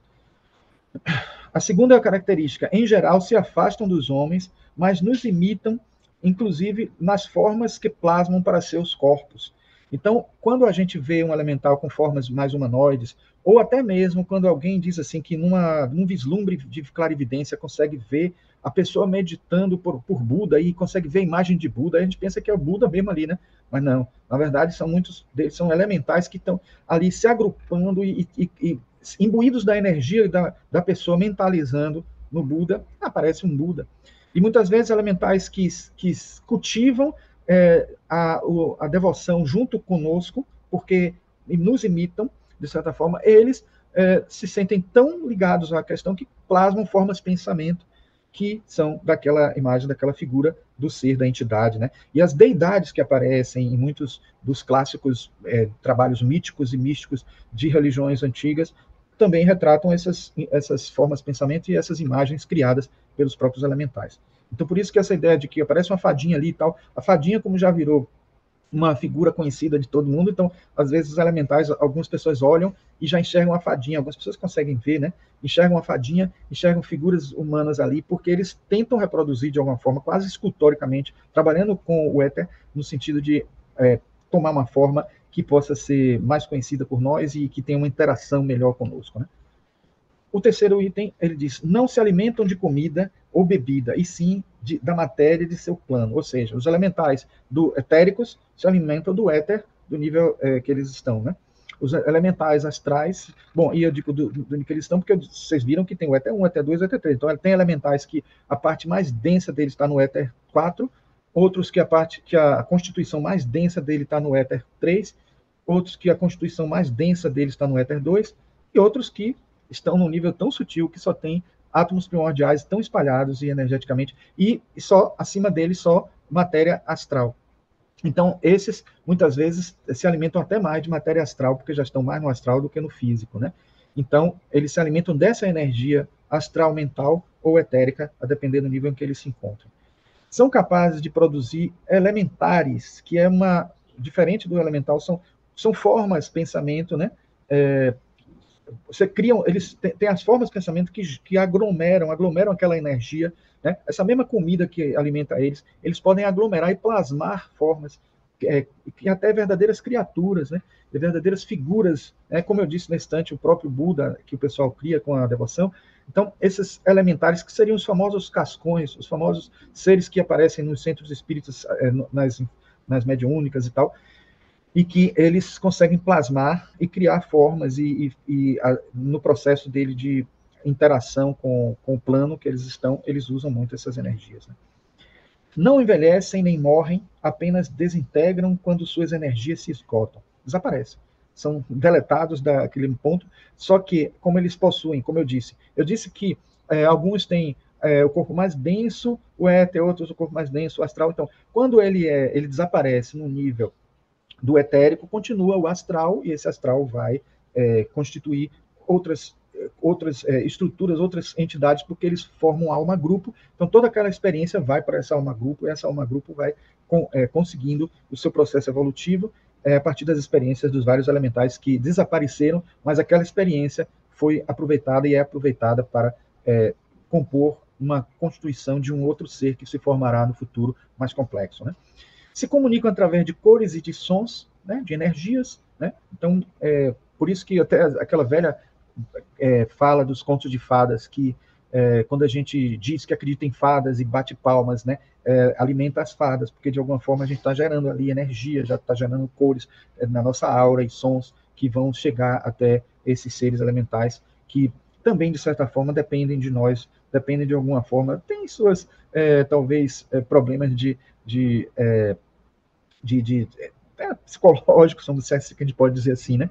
A segunda característica, em geral, se afastam dos homens, mas nos imitam, inclusive nas formas que plasmam para seus corpos. Então, quando a gente vê um elemental com formas mais humanoides, ou até mesmo quando alguém diz assim que num vislumbre de clarividência consegue ver a pessoa meditando por Buda e consegue ver a imagem de Buda, a gente pensa que é o Buda mesmo ali, né? Mas não, na verdade muitos deles são elementais que estão ali se agrupando e imbuídos da energia da pessoa, mentalizando no Buda, aparece um Buda. E muitas vezes elementais que cultivam a devoção junto conosco, porque nos imitam, de certa forma, eles se sentem tão ligados à questão que plasmam formas de pensamento que são daquela imagem, daquela figura do ser, da entidade, né? E as deidades que aparecem em muitos dos clássicos trabalhos míticos e místicos de religiões antigas também retratam essas formas de pensamento e essas imagens criadas pelos próprios elementais. Então, por isso que essa ideia de que aparece uma fadinha ali e tal, a fadinha, como já virou uma figura conhecida de todo mundo, então, às vezes, os elementais, algumas pessoas olham e já enxergam a fadinha, algumas pessoas conseguem ver, né? Enxergam a fadinha, enxergam figuras humanas ali, porque eles tentam reproduzir de alguma forma, quase escultoricamente, trabalhando com o éter, no sentido de tomar uma forma que possa ser mais conhecida por nós e que tenha uma interação melhor conosco, né? O terceiro item, ele diz, não se alimentam de comida ou bebida, e sim da matéria de seu plano. Ou seja, os elementais etéricos se alimentam do éter, do nível que eles estão, né? Os elementais astrais, bom, e eu digo do nível que eles estão, porque vocês viram que tem o éter 1, o éter 2, o éter 3. Então, tem elementais que a parte mais densa deles está no éter 4, outros que a constituição mais densa dele está no éter 3, outros que a constituição mais densa dele está no éter 2, e outros que estão num nível tão sutil que só tem átomos primordiais tão espalhados e energeticamente, e só acima deles só matéria astral. Então, esses, muitas vezes, se alimentam até mais de matéria astral, porque já estão mais no astral do que no físico, né? Então, eles se alimentam dessa energia astral, mental ou etérica, a depender do nível em que eles se encontram. São capazes de produzir elementares, que é diferente do elemental, são formas de pensamento, né? Eles têm as formas de pensamento que aglomeram aquela energia, né? Essa mesma comida que alimenta eles podem aglomerar e plasmar formas, que até verdadeiras criaturas, né? Verdadeiras figuras, né? Como eu disse na estante, o próprio Buda, que o pessoal cria com a devoção. Então, esses elementares, que seriam os famosos cascões, os famosos seres que aparecem nos centros espíritas, nas mediúnicas e tal, e que eles conseguem plasmar e criar formas no processo dele de interação com o plano que eles estão, eles usam muito essas energias, né? Não envelhecem nem morrem, apenas desintegram quando suas energias se esgotam. Desaparecem. São deletados daquele ponto, só que, como eles possuem, como eu disse que alguns têm o corpo mais denso, o éter, outros o corpo mais denso, o astral. Então, quando ele desaparece no nível do etérico, continua o astral, e esse astral vai constituir outras estruturas, outras entidades, porque eles formam alma-grupo. Então, toda aquela experiência vai para essa alma-grupo, e essa alma-grupo vai conseguindo o seu processo evolutivo a partir das experiências dos vários elementais que desapareceram, mas aquela experiência foi aproveitada e é aproveitada para compor uma constituição de um outro ser que se formará no futuro mais complexo, né? Se comunicam através de cores e de sons, né, de energias, né? Então, por isso que até aquela velha fala dos contos de fadas, que quando a gente diz que acredita em fadas e bate palmas, né, alimenta as fadas, porque de alguma forma a gente está gerando ali energia, já está gerando cores na nossa aura e sons que vão chegar até esses seres elementais que também, de certa forma, dependem de nós, dependem de alguma forma, tem suas, talvez, problemas psicológicos, se a gente pode dizer assim, né?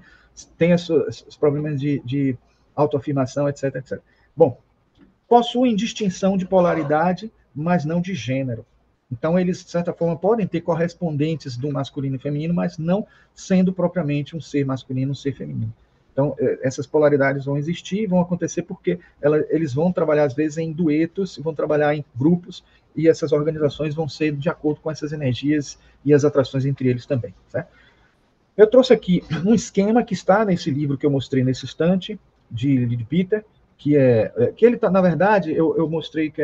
Tem os problemas de autoafirmação, etc, etc. Bom, possuem distinção de polaridade, mas não de gênero. Então, eles, de certa forma, podem ter correspondentes do masculino e feminino, mas não sendo propriamente um ser masculino, um ser feminino. Então, essas polaridades vão existir, vão acontecer porque eles vão trabalhar, às vezes, em duetos, vão trabalhar em grupos, e essas organizações vão ser de acordo com essas energias e as atrações entre eles também. Certo? Eu trouxe aqui um esquema que está nesse livro que eu mostrei nesse estante, de Leadbeater, que ele está, na verdade, eu mostrei que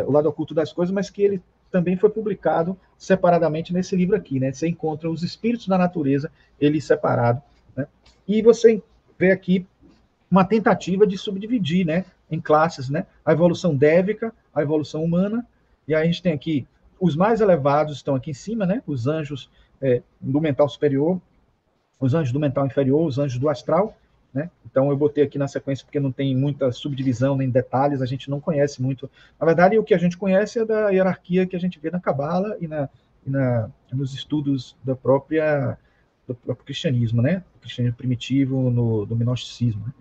o lado oculto das coisas, mas que ele também foi publicado separadamente nesse livro aqui, né? Você encontra os espíritos da natureza, ele separado, né? E você vê aqui uma tentativa de subdividir, né, em classes, né? A evolução dévica, a evolução humana, e aí a gente tem aqui os mais elevados estão aqui em cima, né? Os anjos do mental superior, os anjos do mental inferior, os anjos do astral, né? Então eu botei aqui na sequência porque não tem muita subdivisão nem detalhes, a gente não conhece muito. Na verdade, o que a gente conhece é da hierarquia que a gente vê na Cabala e nos estudos do próprio cristianismo, né? O cristianismo primitivo, do gnosticismo. Né?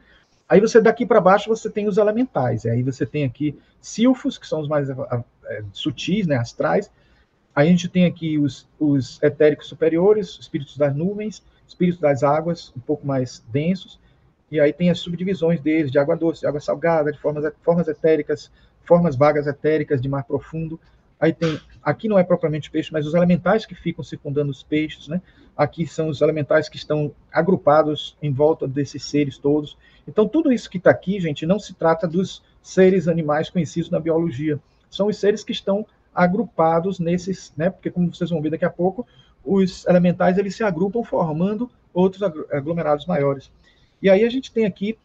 Aí você, daqui para baixo, você tem os elementais. Aí você tem aqui silfos, que são os mais sutis, né, astrais. Aí a gente tem aqui os etéricos superiores, espíritos das nuvens, espíritos das águas, um pouco mais densos. E aí tem as subdivisões deles, de água doce, de água salgada, de formas etéricas, formas vagas etéricas de mar profundo. Aí tem, aqui não é propriamente peixe, mas os elementais que ficam circundando os peixes, né? Aqui são os elementais que estão agrupados em volta desses seres todos. Então, tudo isso que está aqui, gente, não se trata dos seres animais conhecidos na biologia. São os seres que estão agrupados nesses, né? Porque, como vocês vão ver daqui a pouco, os elementais eles se agrupam formando outros aglomerados maiores. E aí a gente tem aqui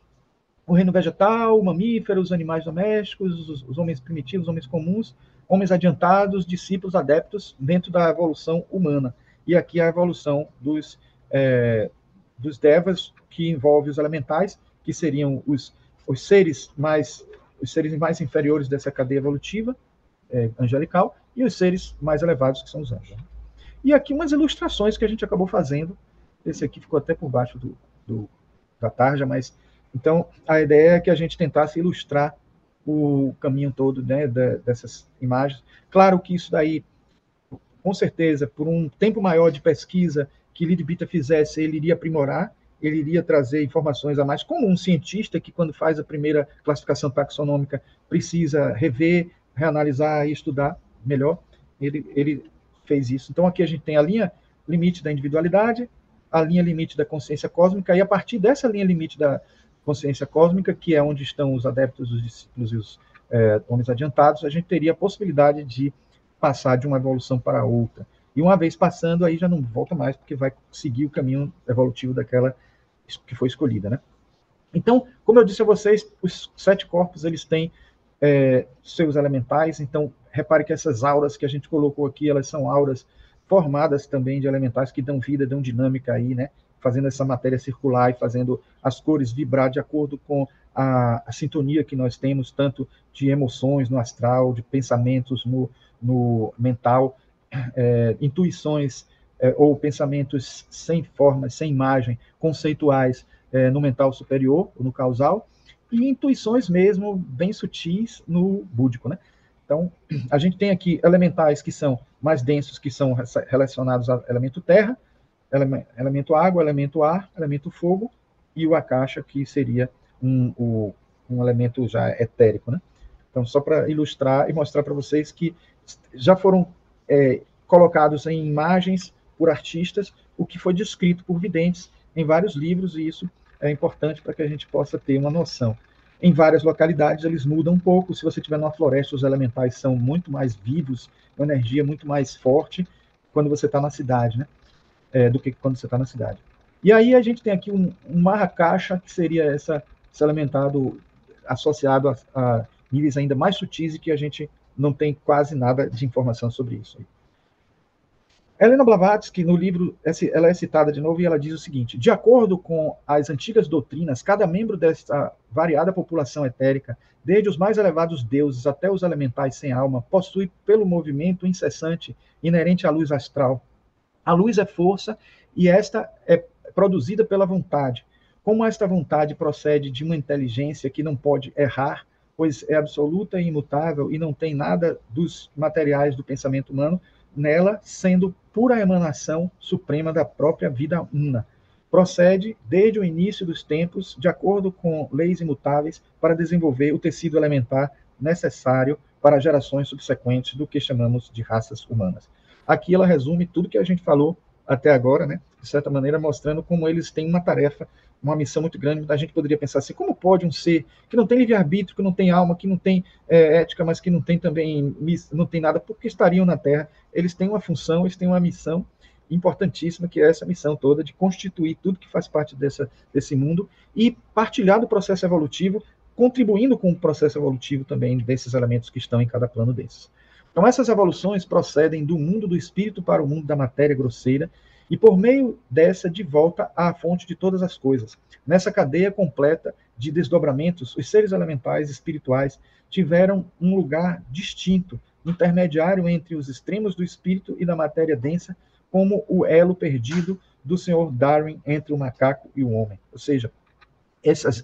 o reino vegetal, mamíferos, animais domésticos, os homens primitivos, os homens comuns, homens adiantados, discípulos, adeptos, dentro da evolução humana. E aqui a evolução dos devas, que envolve os elementais, que seriam os seres mais inferiores dessa cadeia evolutiva angelical, e os seres mais elevados, que são os anjos. E aqui umas ilustrações que a gente acabou fazendo. Esse aqui ficou até por baixo da tarja, mas então a ideia é que a gente tentasse ilustrar o caminho todo, né, dessas imagens. Claro que isso daí, com certeza, por um tempo maior de pesquisa que Leadbeater fizesse, ele iria aprimorar, ele iria trazer informações a mais, como um cientista que, quando faz a primeira classificação taxonômica, precisa rever, reanalisar e estudar melhor. Ele fez isso. Então, aqui a gente tem a linha limite da individualidade, a linha limite da consciência cósmica, e a partir dessa linha limite da consciência cósmica, que é onde estão os adeptos, os discípulos e os homens adiantados, a gente teria a possibilidade de passar de uma evolução para outra. E uma vez passando, aí já não volta mais, porque vai seguir o caminho evolutivo daquela que foi escolhida, né? Então, como eu disse a vocês, os 7 corpos, eles têm seus elementais. Então, repare que essas auras que a gente colocou aqui, elas são auras formadas também de elementais que dão vida, dão dinâmica aí, né? Fazendo essa matéria circular e fazendo as cores vibrar de acordo com a sintonia que nós temos, tanto de emoções no astral, de pensamentos no mental, intuições ou pensamentos sem forma, sem imagem, conceituais no mental superior, ou no causal, e intuições mesmo bem sutis no búdico, né? Então, a gente tem aqui elementais que são mais densos, que são relacionados ao elemento terra, elemento água, elemento ar, elemento fogo, e o akasha, que seria um elemento já etérico, né? Então, só para ilustrar e mostrar para vocês que já foram colocados em imagens por artistas o que foi descrito por videntes em vários livros, e isso é importante para que a gente possa ter uma noção. Em várias localidades eles mudam um pouco. Se você estiver numa floresta, os elementais são muito mais vivos, uma energia muito mais forte quando você está na cidade, né? Do que quando você está na cidade. E aí a gente tem aqui um Mahakasha, que seria esse elementado associado a níveis ainda mais sutis e que a gente não tem quase nada de informação sobre isso. Helena Blavatsky, no livro, ela é citada de novo e ela diz o seguinte: de acordo com as antigas doutrinas, cada membro dessa variada população etérica, desde os mais elevados deuses até os elementais sem alma, possui, pelo movimento incessante inerente à luz astral. A luz é força e esta é produzida pela vontade. Como esta vontade procede de uma inteligência que não pode errar, pois é absoluta e imutável e não tem nada dos materiais do pensamento humano, nela sendo pura emanação suprema da própria vida una. Procede, desde o início dos tempos, de acordo com leis imutáveis, para desenvolver o tecido elementar necessário para gerações subsequentes do que chamamos de raças humanas. Aqui ela resume tudo que a gente falou até agora, né? De certa maneira, mostrando como eles têm uma tarefa, uma missão muito grande. A gente poderia pensar assim, como pode um ser que não tem livre-arbítrio, que não tem alma, que não tem ética, mas que não tem também, não tem nada, porque estariam na Terra? Eles têm uma função, eles têm uma missão importantíssima, que é essa missão toda de constituir tudo que faz parte desse mundo e partilhar do processo evolutivo, contribuindo com o processo evolutivo também desses elementos que estão em cada plano desses. Então, essas evoluções procedem do mundo do espírito para o mundo da matéria grosseira e, por meio dessa, de volta à fonte de todas as coisas. Nessa cadeia completa de desdobramentos, os seres elementais espirituais tiveram um lugar distinto, intermediário entre os extremos do espírito e da matéria densa, como o elo perdido do Sr. Darwin entre o macaco e o homem. Ou seja,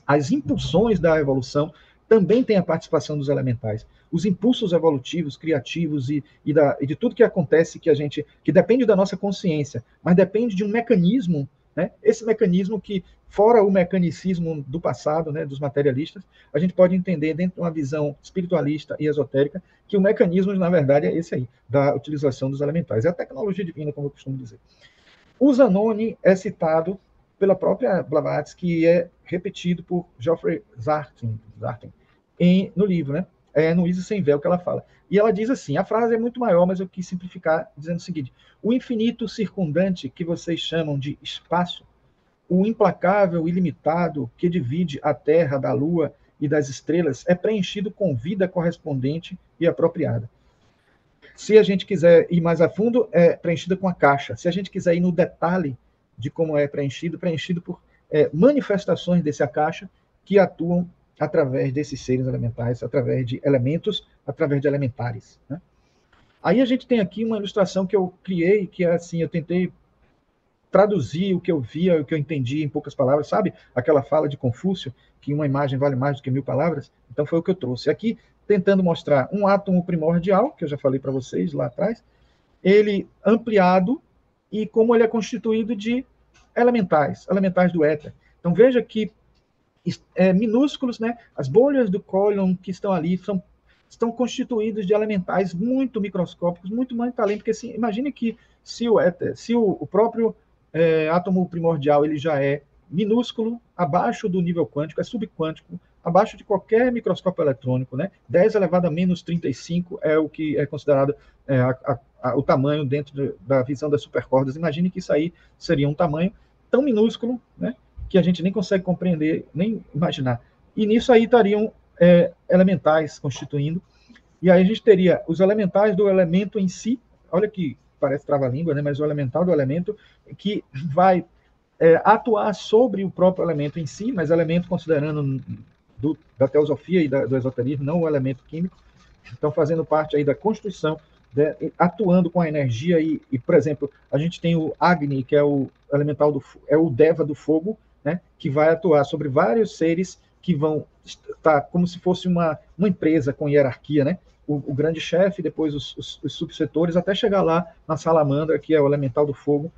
as impulsões da evolução também têm a participação dos elementais. Os impulsos evolutivos, criativos e de tudo que acontece que depende da nossa consciência, mas depende de um mecanismo, né? Esse mecanismo que, fora o mecanicismo do passado, né, dos materialistas, a gente pode entender dentro de uma visão espiritualista e esotérica que o mecanismo, na verdade, é esse aí, da utilização dos elementais. É a tecnologia divina, como eu costumo dizer. O Zanoni é citado pela própria Blavatsky, que é repetido por Geoffrey Zartin no livro, né? No Isis Sem Véu, que ela fala. E ela diz assim, a frase é muito maior, mas eu quis simplificar dizendo o seguinte: o infinito circundante que vocês chamam de espaço, o implacável ilimitado que divide a Terra da Lua e das estrelas, é preenchido com vida correspondente e apropriada. Se a gente quiser ir mais a fundo, é preenchida com a caixa. Se a gente quiser ir no detalhe de como é preenchido por manifestações dessa caixa que atuam através desses seres elementais, através de elementos, através de elementares, né? Aí a gente tem aqui uma ilustração que eu criei, que é assim, eu tentei traduzir o que eu via, o que eu entendi em poucas palavras, sabe? Aquela fala de Confúcio, que uma imagem vale mais do que 1000 palavras. Então foi o que eu trouxe aqui, tentando mostrar um átomo primordial, que eu já falei para vocês lá atrás, ele ampliado e como ele é constituído de elementais do éter. Então veja que minúsculos, né? As bolhas do Collium que estão ali estão constituídas de elementais muito microscópicos, muito mais além, porque assim, imagine que se o próprio átomo primordial ele já é minúsculo, abaixo do nível quântico, é subquântico, abaixo de qualquer microscópio eletrônico, né? 10 elevado a menos 35 é o que é considerado o tamanho dentro da visão das supercordas. Imagine que isso aí seria um tamanho tão minúsculo, né, que a gente nem consegue compreender, nem imaginar. E nisso aí estariam elementais constituindo. E aí a gente teria os elementais do elemento em si, olha que parece trava-língua, né, mas o elemental do elemento, que vai atuar sobre o próprio elemento em si, mas elemento considerando da teosofia e do esoterismo, não o elemento químico. Então, fazendo parte aí da constituição, atuando com a energia e, por exemplo, a gente tem o Agni, que é o elemental é o Deva do fogo, né, que vai atuar sobre vários seres que vão estar como se fosse uma empresa com hierarquia, né? O grande chefe, depois os subsetores, até chegar lá na salamandra, que é o elemental do fogo,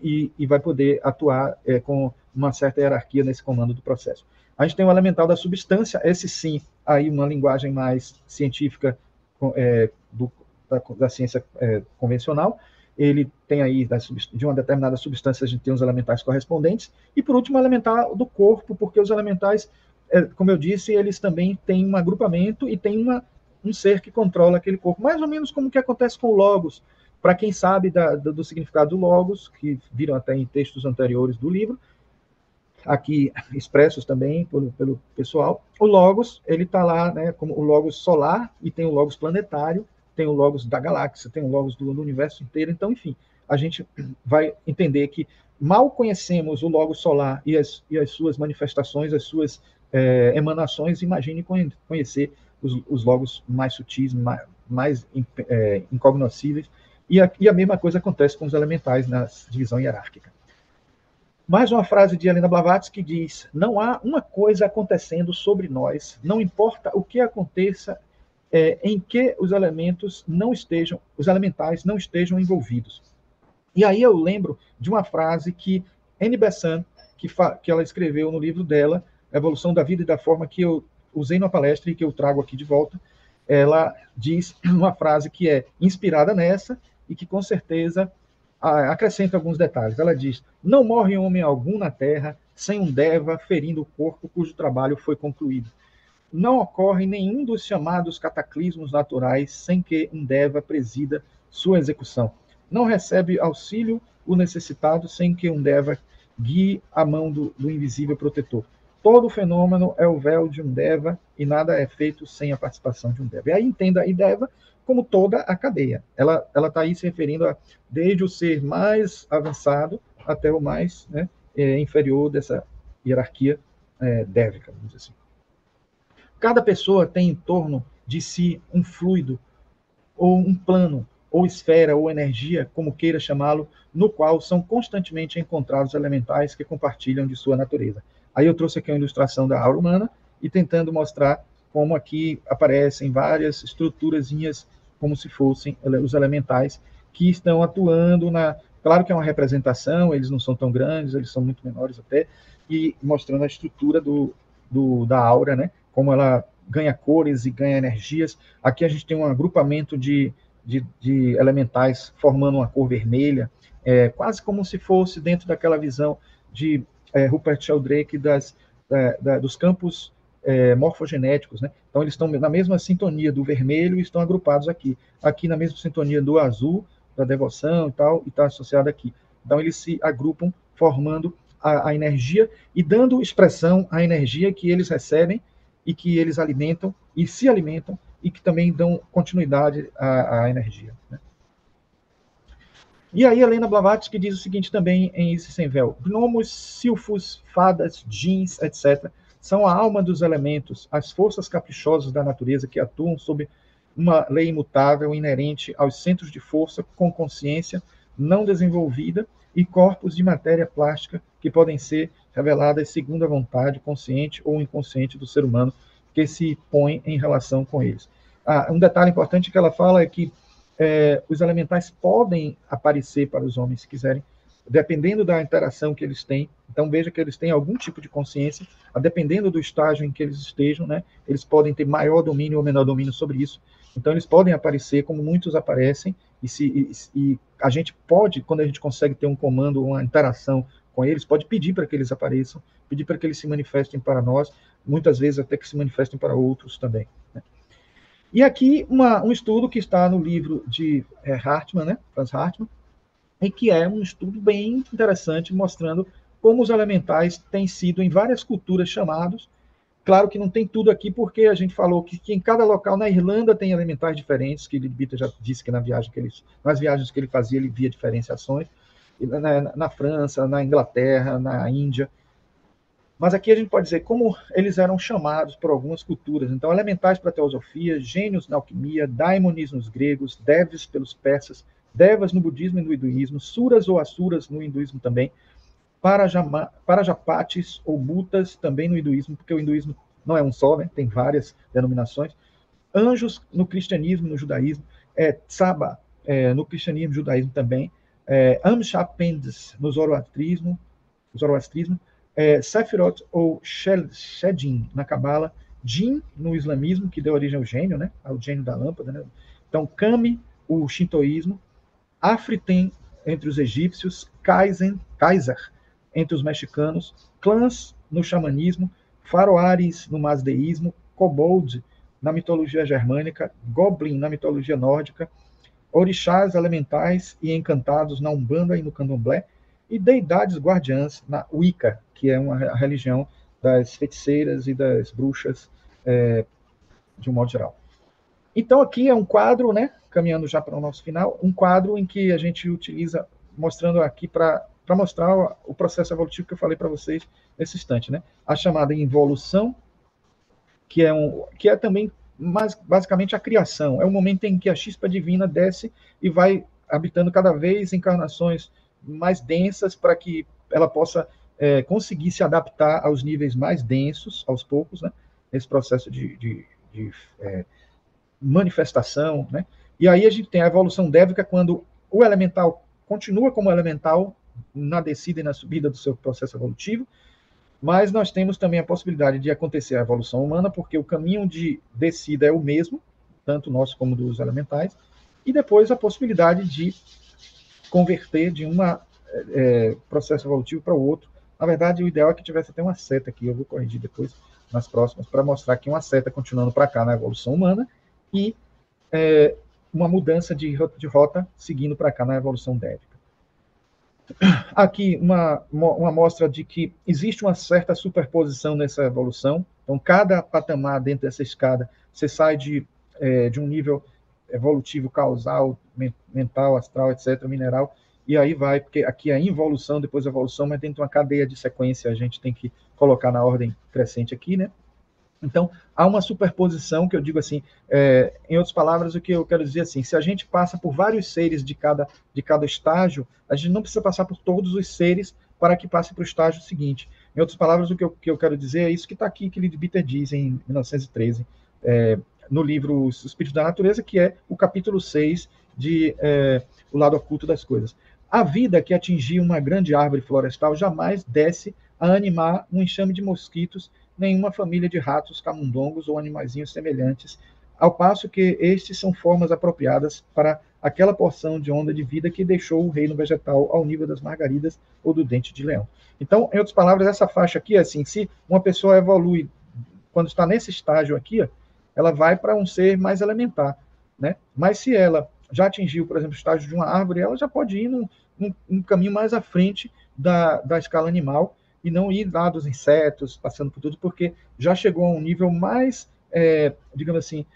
e vai poder atuar com uma certa hierarquia nesse comando do processo. A gente tem o elemental da substância, esse sim, aí uma linguagem mais científica da ciência convencional. Ele tem aí, de uma determinada substância, a gente tem os elementais correspondentes. E, por último, o elemental do corpo, porque os elementais, como eu disse, eles também têm um agrupamento e tem um ser que controla aquele corpo. Mais ou menos como o que acontece com o Logos. Para quem sabe do significado do Logos, que viram até em textos anteriores do livro, aqui expressos também pelo pessoal. O Logos, ele está lá, né, como o Logos solar, e tem o Logos planetário, tem o Logos da galáxia, tem o Logos do universo inteiro. Então, enfim, a gente vai entender que mal conhecemos o Logos solar e as suas manifestações, as suas emanações. Imagine conhecer os Logos mais sutis, mais incognoscíveis. E a mesma coisa acontece com os elementais na divisão hierárquica. Mais uma frase de Helena Blavatsky que diz: não há uma coisa acontecendo sobre nós, não importa o que aconteça, em que os elementais não estejam envolvidos. E aí eu lembro de uma frase que Annie Besant, que ela escreveu no livro dela, Evolução da Vida e da Forma, que eu usei na palestra e que eu trago aqui de volta. Ela diz uma frase que é inspirada nessa e que com certeza acrescenta alguns detalhes. Ela diz: não morre homem algum na terra sem um deva ferindo o corpo cujo trabalho foi concluído. Não ocorre nenhum dos chamados cataclismos naturais sem que um deva presida sua execução. Não recebe auxílio o necessitado sem que um deva guie a mão do invisível protetor. Todo fenômeno é o véu de um deva e nada é feito sem a participação de um deva. E aí entenda a deva como toda a cadeia. Ela está aí se referindo a desde o ser mais avançado até o mais inferior dessa hierarquia dévica, vamos dizer assim. Cada pessoa tem em torno de si um fluido, ou um plano, ou esfera, ou energia, como queira chamá-lo, no qual são constantemente encontrados elementais que compartilham de sua natureza. Aí eu trouxe aqui uma ilustração da aura humana e tentando mostrar como aqui aparecem várias estruturazinhas, como se fossem os elementais que estão atuando na... Claro que é uma representação, eles não são tão grandes, eles são muito menores até, e mostrando a estrutura da aura, né? Como ela ganha cores e ganha energias. Aqui a gente tem um agrupamento de elementais formando uma cor vermelha, quase como se fosse dentro daquela visão de Rupert Sheldrake dos campos morfogenéticos, né? Então eles estão na mesma sintonia do vermelho e estão agrupados aqui. Aqui na mesma sintonia do azul, da devoção e tal, e está associado aqui. Então eles se agrupam formando a energia e dando expressão à energia que eles recebem e que eles alimentam e se alimentam e que também dão continuidade à energia, né? E aí Helena Blavatsky diz o seguinte também em Isis Sem Véu: gnomos, silfos, fadas, djinns, etc., são a alma dos elementos, as forças caprichosas da natureza que atuam sob uma lei imutável inerente aos centros de força com consciência não desenvolvida e corpos de matéria plástica que podem ser reveladas segundo a vontade consciente ou inconsciente do ser humano que se põe em relação com eles. Um detalhe importante que ela fala é que os elementais podem aparecer para os homens se quiserem, dependendo da interação que eles têm. Então veja que eles têm algum tipo de consciência, dependendo do estágio em que eles estejam, né? Eles podem ter maior domínio ou menor domínio sobre isso. Então eles podem aparecer como muitos aparecem, e a gente pode, quando a gente consegue ter um comando, uma interação com eles, pode pedir para que eles apareçam, pedir para que eles se manifestem para nós, muitas vezes até que se manifestem para outros também, né? E aqui um estudo que está no livro de Hartmann, né, Franz Hartmann, e que é um estudo bem interessante, mostrando como os elementais têm sido em várias culturas chamados. Claro que não tem tudo aqui, porque a gente falou que em cada local, na Irlanda, tem elementais diferentes, que Leadbeater já disse que nas viagens que ele fazia, ele via diferenciações, na França, na Inglaterra, na Índia. Mas aqui a gente pode dizer como eles eram chamados por algumas culturas. Então, elementais para a teosofia, gênios na alquimia, daimonis nos gregos, devas pelos persas, devas no budismo e no hinduísmo, suras ou asuras no hinduísmo também, parajapatis ou butas também no hinduísmo, porque o hinduísmo não é um só, né? Tem várias denominações. Anjos no cristianismo, no judaísmo, Tsaba no cristianismo e judaísmo também, Amshapends no zoroastrismo, Sephiroth ou Shedim na Cabala, Jin no islamismo, que deu origem ao gênio, né? Ao gênio da lâmpada, né? Então, Kami, o shintoísmo, Afriten entre os egípcios, Kaiser entre os mexicanos, clãs no xamanismo, faroares no mazdeísmo, kobold na mitologia germânica, goblin na mitologia nórdica, orixás elementais e encantados na Umbanda e no Candomblé, e deidades guardiãs na Wicca, que é uma religião das feiticeiras e das bruxas, de um modo geral. Então, aqui é um quadro, né, caminhando já para o nosso final, um quadro em que a gente utiliza, mostrando aqui para mostrar o processo evolutivo que eu falei para vocês nesse instante, né? A chamada involução, que é também basicamente a criação. É o momento em que a chispa divina desce e vai habitando cada vez encarnações mais densas para que ela possa conseguir se adaptar aos níveis mais densos, aos poucos, né? Esse processo de manifestação, né? E aí a gente tem a evolução dévica quando o elemental continua como elemental na descida e na subida do seu processo evolutivo, mas nós temos também a possibilidade de acontecer a evolução humana, porque o caminho de descida é o mesmo, tanto nosso como dos elementais, e depois a possibilidade de converter de um processo evolutivo para o outro. Na verdade, o ideal é que tivesse até uma seta aqui, eu vou corrigir depois, nas próximas, para mostrar que uma seta continuando para cá na evolução humana e uma mudança de rota seguindo para cá na evolução dévica. Aqui uma amostra de que existe uma certa superposição nessa evolução. Então, cada patamar dentro dessa escada, você sai de um nível evolutivo causal, mental, astral, etc., mineral, e aí vai, porque aqui é involução, depois evolução, mas dentro de uma cadeia de sequência, a gente tem que colocar na ordem crescente aqui, né? Então, há uma superposição que eu digo assim, em outras palavras, o que eu quero dizer assim, se a gente passa por vários seres de cada estágio, a gente não precisa passar por todos os seres para que passe para o estágio seguinte. Em outras palavras, o que eu quero dizer é isso que está aqui, que Bitter diz em 1913, no livro Os Espíritos da Natureza, que é o capítulo 6 de O Lado Oculto das Coisas. A vida que atingiu uma grande árvore florestal jamais desce a animar um enxame de mosquitos, nenhuma família de ratos, camundongos ou animaizinhos semelhantes, ao passo que estes são formas apropriadas para aquela porção de onda de vida que deixou o reino vegetal ao nível das margaridas ou do dente de leão. Então, em outras palavras, essa faixa aqui é assim, se uma pessoa evolui quando está nesse estágio aqui, ela vai para um ser mais elementar, né? Mas se ela já atingiu, por exemplo, o estágio de uma árvore, ela já pode ir num caminho mais à frente da escala animal, e não ir lá dos insetos, passando por tudo, porque já chegou a um nível mais, digamos assim,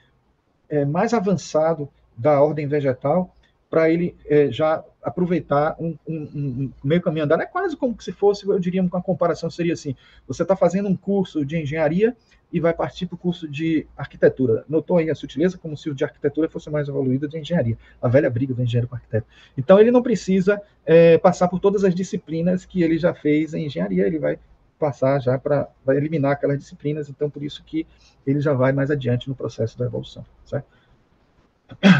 mais avançado da ordem vegetal, para ele já aproveitar um meio caminho andado. É quase como se fosse, eu diria, uma comparação seria assim, você está fazendo um curso de engenharia e vai partir para o curso de arquitetura. Notou aí a sutileza? Como se o de arquitetura fosse mais evoluído de engenharia. A velha briga do engenheiro com o arquiteto. Então, ele não precisa passar por todas as disciplinas que ele já fez em engenharia, ele vai passar já vai eliminar aquelas disciplinas, então por isso que ele já vai mais adiante no processo da evolução, certo?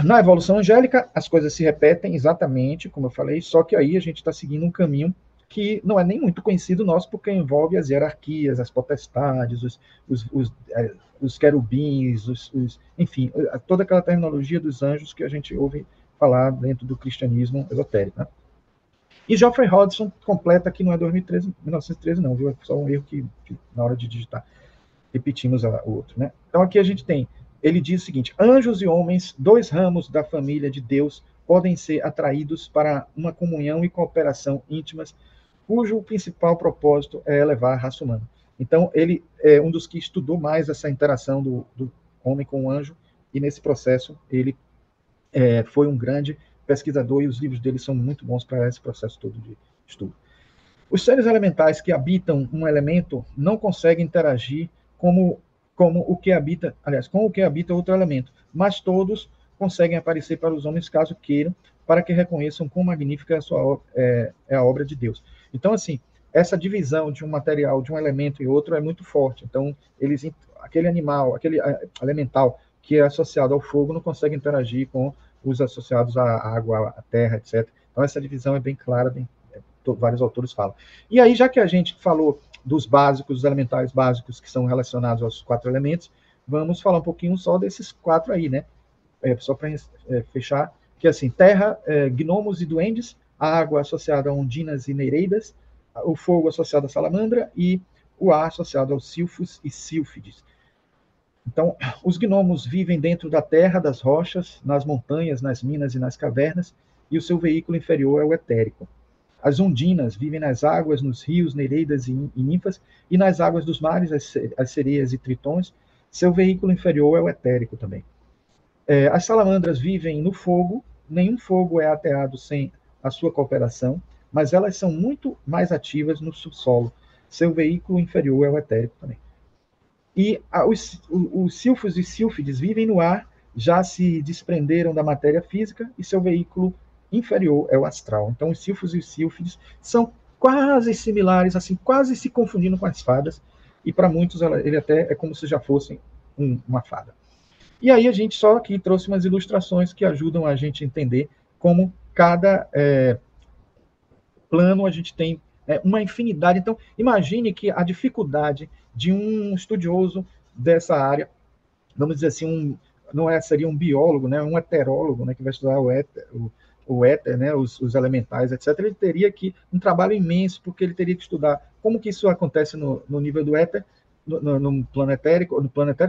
Na evolução angélica, as coisas se repetem exatamente, como eu falei, só que aí a gente está seguindo um caminho que não é nem muito conhecido nosso, porque envolve as hierarquias, as potestades, os querubins, enfim, toda aquela terminologia dos anjos que a gente ouve falar dentro do cristianismo esotérico, né? E Geoffrey Hodgson completa que não é 2013, 1913 não, viu? É só um erro que na hora de digitar repetimos o outro, né? Então aqui a gente tem, ele diz o seguinte: anjos e homens, dois ramos da família de Deus, podem ser atraídos para uma comunhão e cooperação íntimas, cujo principal propósito é elevar a raça humana. Então ele é um dos que estudou mais essa interação do homem com o anjo, e nesse processo ele foi um grande pesquisador, e os livros dele são muito bons para esse processo todo de estudo. Os seres elementais que habitam um elemento não conseguem interagir com o que habita outro elemento, mas todos conseguem aparecer para os homens caso queiram, para que reconheçam quão magnífica é a obra de Deus. Então, assim, essa divisão de um material, de um elemento e outro é muito forte. Então, aquele animal, aquele elemental que é associado ao fogo não consegue interagir com os associados à água, à terra, etc. Então, essa divisão é bem clara, vários autores falam. E aí, já que a gente falou dos básicos, dos elementares básicos que são relacionados aos 4 elementos, vamos falar um pouquinho só desses 4 aí, né? Só para fechar, que é assim, terra, gnomos e duendes, a água associada a ondinas e nereidas, o fogo associado a salamandra e o ar associado aos silfos e sílfides. Então, os gnomos vivem dentro da terra, das rochas, nas montanhas, nas minas e nas cavernas, e o seu veículo inferior é o etérico. As ondinas vivem nas águas, nos rios, nereidas e ninfas, e nas águas dos mares, as sereias e tritões. Seu veículo inferior é o etérico também. As salamandras vivem no fogo, nenhum fogo é ateado sem a sua cooperação, mas elas são muito mais ativas no subsolo. Seu veículo inferior é o etérico também. E os silfos e sílfides vivem no ar, já se desprenderam da matéria física, e seu veículo inferior é o astral. Então, os silfos e os sílfides são quase similares, assim, quase se confundindo com as fadas, e para muitos ele até é como se já fossem uma fada. E aí a gente só aqui trouxe umas ilustrações que ajudam a gente a entender como cada plano a gente tem uma infinidade. Então, imagine que a dificuldade de um estudioso dessa área, vamos dizer assim, seria um biólogo, né, um heterólogo, né, que vai estudar o éter, né, os elementais, etc. Ele teria um trabalho imenso, porque ele teria que estudar como que isso acontece no nível do éter, no plano etérico,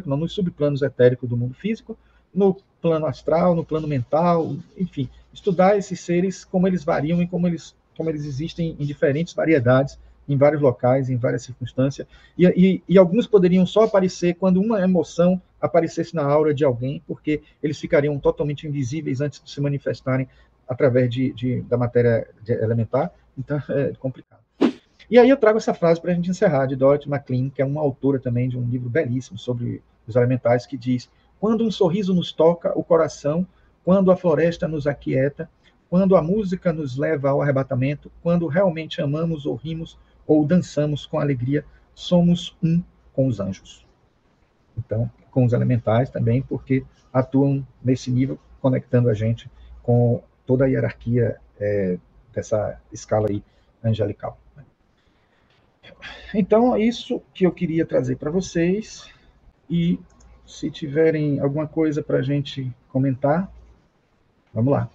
não, nos subplanos etéricos do mundo físico, no plano astral, no plano mental, enfim, estudar esses seres, como eles variam e como eles existem em diferentes variedades, em vários locais, em várias circunstâncias, e alguns poderiam só aparecer quando uma emoção aparecesse na aura de alguém, porque eles ficariam totalmente invisíveis antes de se manifestarem através da matéria elementar, então é complicado. E aí eu trago essa frase para a gente encerrar, de Dorothy McLean, que é uma autora também de um livro belíssimo sobre os elementais, que diz: quando um sorriso nos toca o coração, quando a floresta nos aquieta, quando a música nos leva ao arrebatamento, quando realmente amamos ou rimos ou dançamos com alegria, somos um com os anjos. Então, com os elementais também, porque atuam nesse nível, conectando a gente com toda a hierarquia dessa escala aí angelical. Então, é isso que eu queria trazer para vocês. E se tiverem alguma coisa para a gente comentar, vamos lá.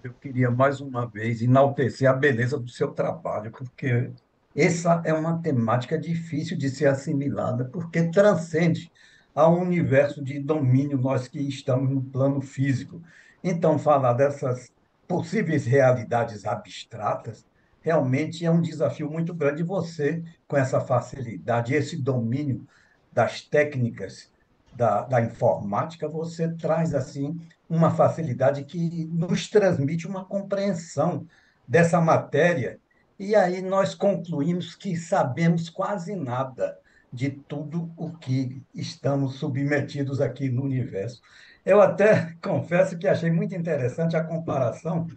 Eu queria mais uma vez enaltecer a beleza do seu trabalho, porque essa é uma temática difícil de ser assimilada, porque transcende ao universo de domínio nós que estamos no plano físico. Então, falar dessas possíveis realidades abstratas realmente é um desafio muito grande. Você, com essa facilidade, esse domínio das técnicas da informática, você traz assim uma facilidade que nos transmite uma compreensão dessa matéria, e aí nós concluímos que sabemos quase nada de tudo o que estamos submetidos aqui no universo. Eu até confesso que achei muito interessante a comparação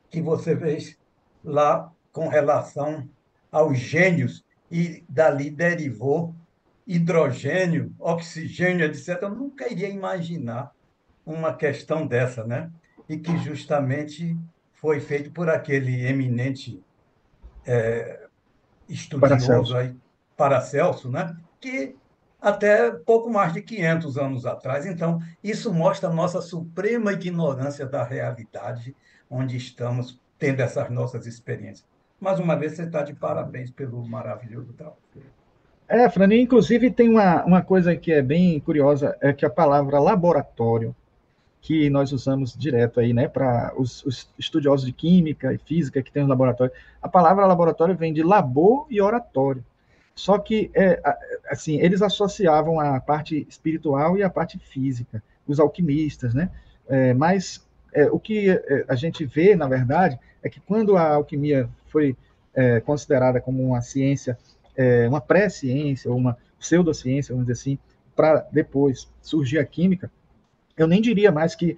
que você fez lá com relação aos gênios, e dali derivou hidrogênio, oxigênio, etc. Eu nunca iria imaginar uma questão dessa, né? E que justamente foi feito por aquele eminente estudioso Paracelso. aí, Paracelso, né? Que até pouco mais de 500 anos atrás. Então, isso mostra a nossa suprema ignorância da realidade, onde estamos tendo essas nossas experiências. Mais uma vez, você está de parabéns pelo maravilhoso trabalho. Fran, inclusive tem uma coisa que é bem curiosa, é que a palavra laboratório, que nós usamos direto aí, né, para os estudiosos de química e física que tem no laboratório, a palavra laboratório vem de labor e oratório. Só que, assim, eles associavam a parte espiritual e a parte física, os alquimistas, né? Mas o que a gente vê, na verdade, é que quando a alquimia foi considerada como uma ciência, uma pré-ciência, ou uma pseudociência, vamos dizer assim, para depois surgir a química, eu nem diria mais que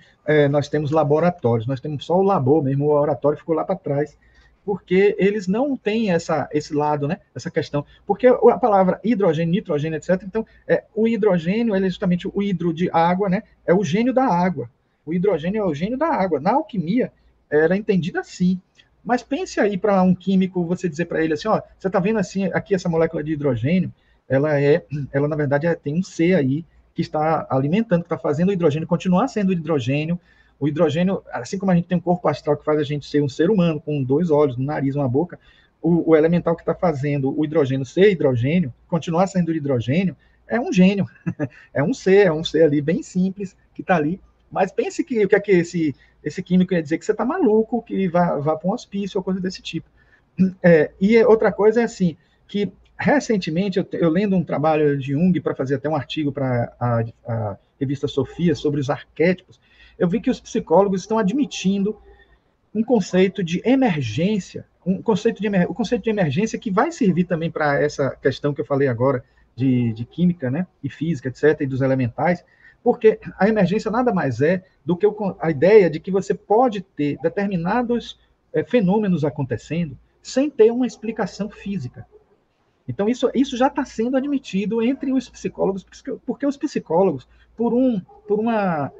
nós temos laboratórios, nós temos só o labor mesmo, o oratório ficou lá para trás, porque eles não têm esse lado, né, essa questão. Porque a palavra hidrogênio, nitrogênio, etc., então, o hidrogênio é justamente o hidro de água, né, é o gênio da água. O hidrogênio é o gênio da água. Na alquimia, era entendida assim. Mas pense aí para um químico, você dizer para ele assim, ó, você está vendo assim, aqui essa molécula de hidrogênio, ela na verdade tem um C aí, que está alimentando, que está fazendo o hidrogênio continuar sendo hidrogênio. O hidrogênio, assim como a gente tem um corpo astral que faz a gente ser um ser humano, com 2 olhos, um nariz, uma boca, o elemental que está fazendo o hidrogênio ser hidrogênio, continuar sendo hidrogênio, é um gênio. É um ser ali bem simples, que está ali. Mas pense que o que é que esse químico ia dizer? Que você está maluco, que vá para um hospício ou coisa desse tipo. E outra coisa é assim, que recentemente, eu lendo um trabalho de Jung para fazer até um artigo para a revista Sofia sobre os arquétipos, eu vi que os psicólogos estão admitindo um conceito de emergência, o conceito de emergência que vai servir também para essa questão que eu falei agora de química, né, e física, etc., e dos elementais, porque a emergência nada mais é do que a ideia de que você pode ter determinados fenômenos acontecendo sem ter uma explicação física. Então, isso já está sendo admitido entre os psicólogos, porque os psicólogos, por uma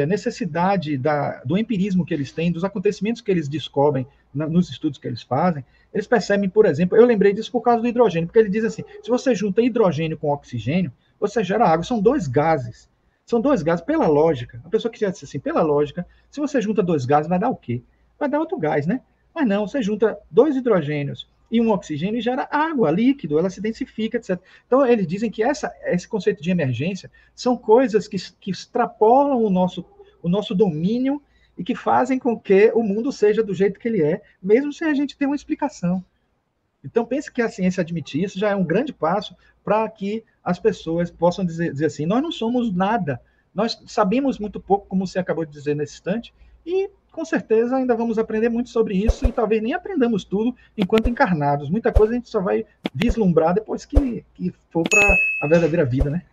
necessidade do empirismo que eles têm, dos acontecimentos que eles descobrem nos estudos que eles fazem, eles percebem, por exemplo, eu lembrei disso por causa do hidrogênio, porque ele diz assim, se você junta hidrogênio com oxigênio, você gera água, são dois gases. São dois gases, pela lógica. A pessoa que já disse assim, pela lógica, se você junta dois gases, vai dar o quê? Vai dar outro gás, né? Mas não, você junta dois hidrogênios e um oxigênio e gera água, líquido, ela se densifica, etc. Então, eles dizem que esse conceito de emergência são coisas que extrapolam o nosso domínio e que fazem com que o mundo seja do jeito que ele é, mesmo sem a gente ter uma explicação. Então, pense que a ciência admitir isso já é um grande passo para que as pessoas possam dizer assim: nós não somos nada, nós sabemos muito pouco, como você acabou de dizer nesse instante, e com certeza ainda vamos aprender muito sobre isso e talvez nem aprendamos tudo enquanto encarnados. Muita coisa a gente só vai vislumbrar depois que for para a verdadeira vida, né?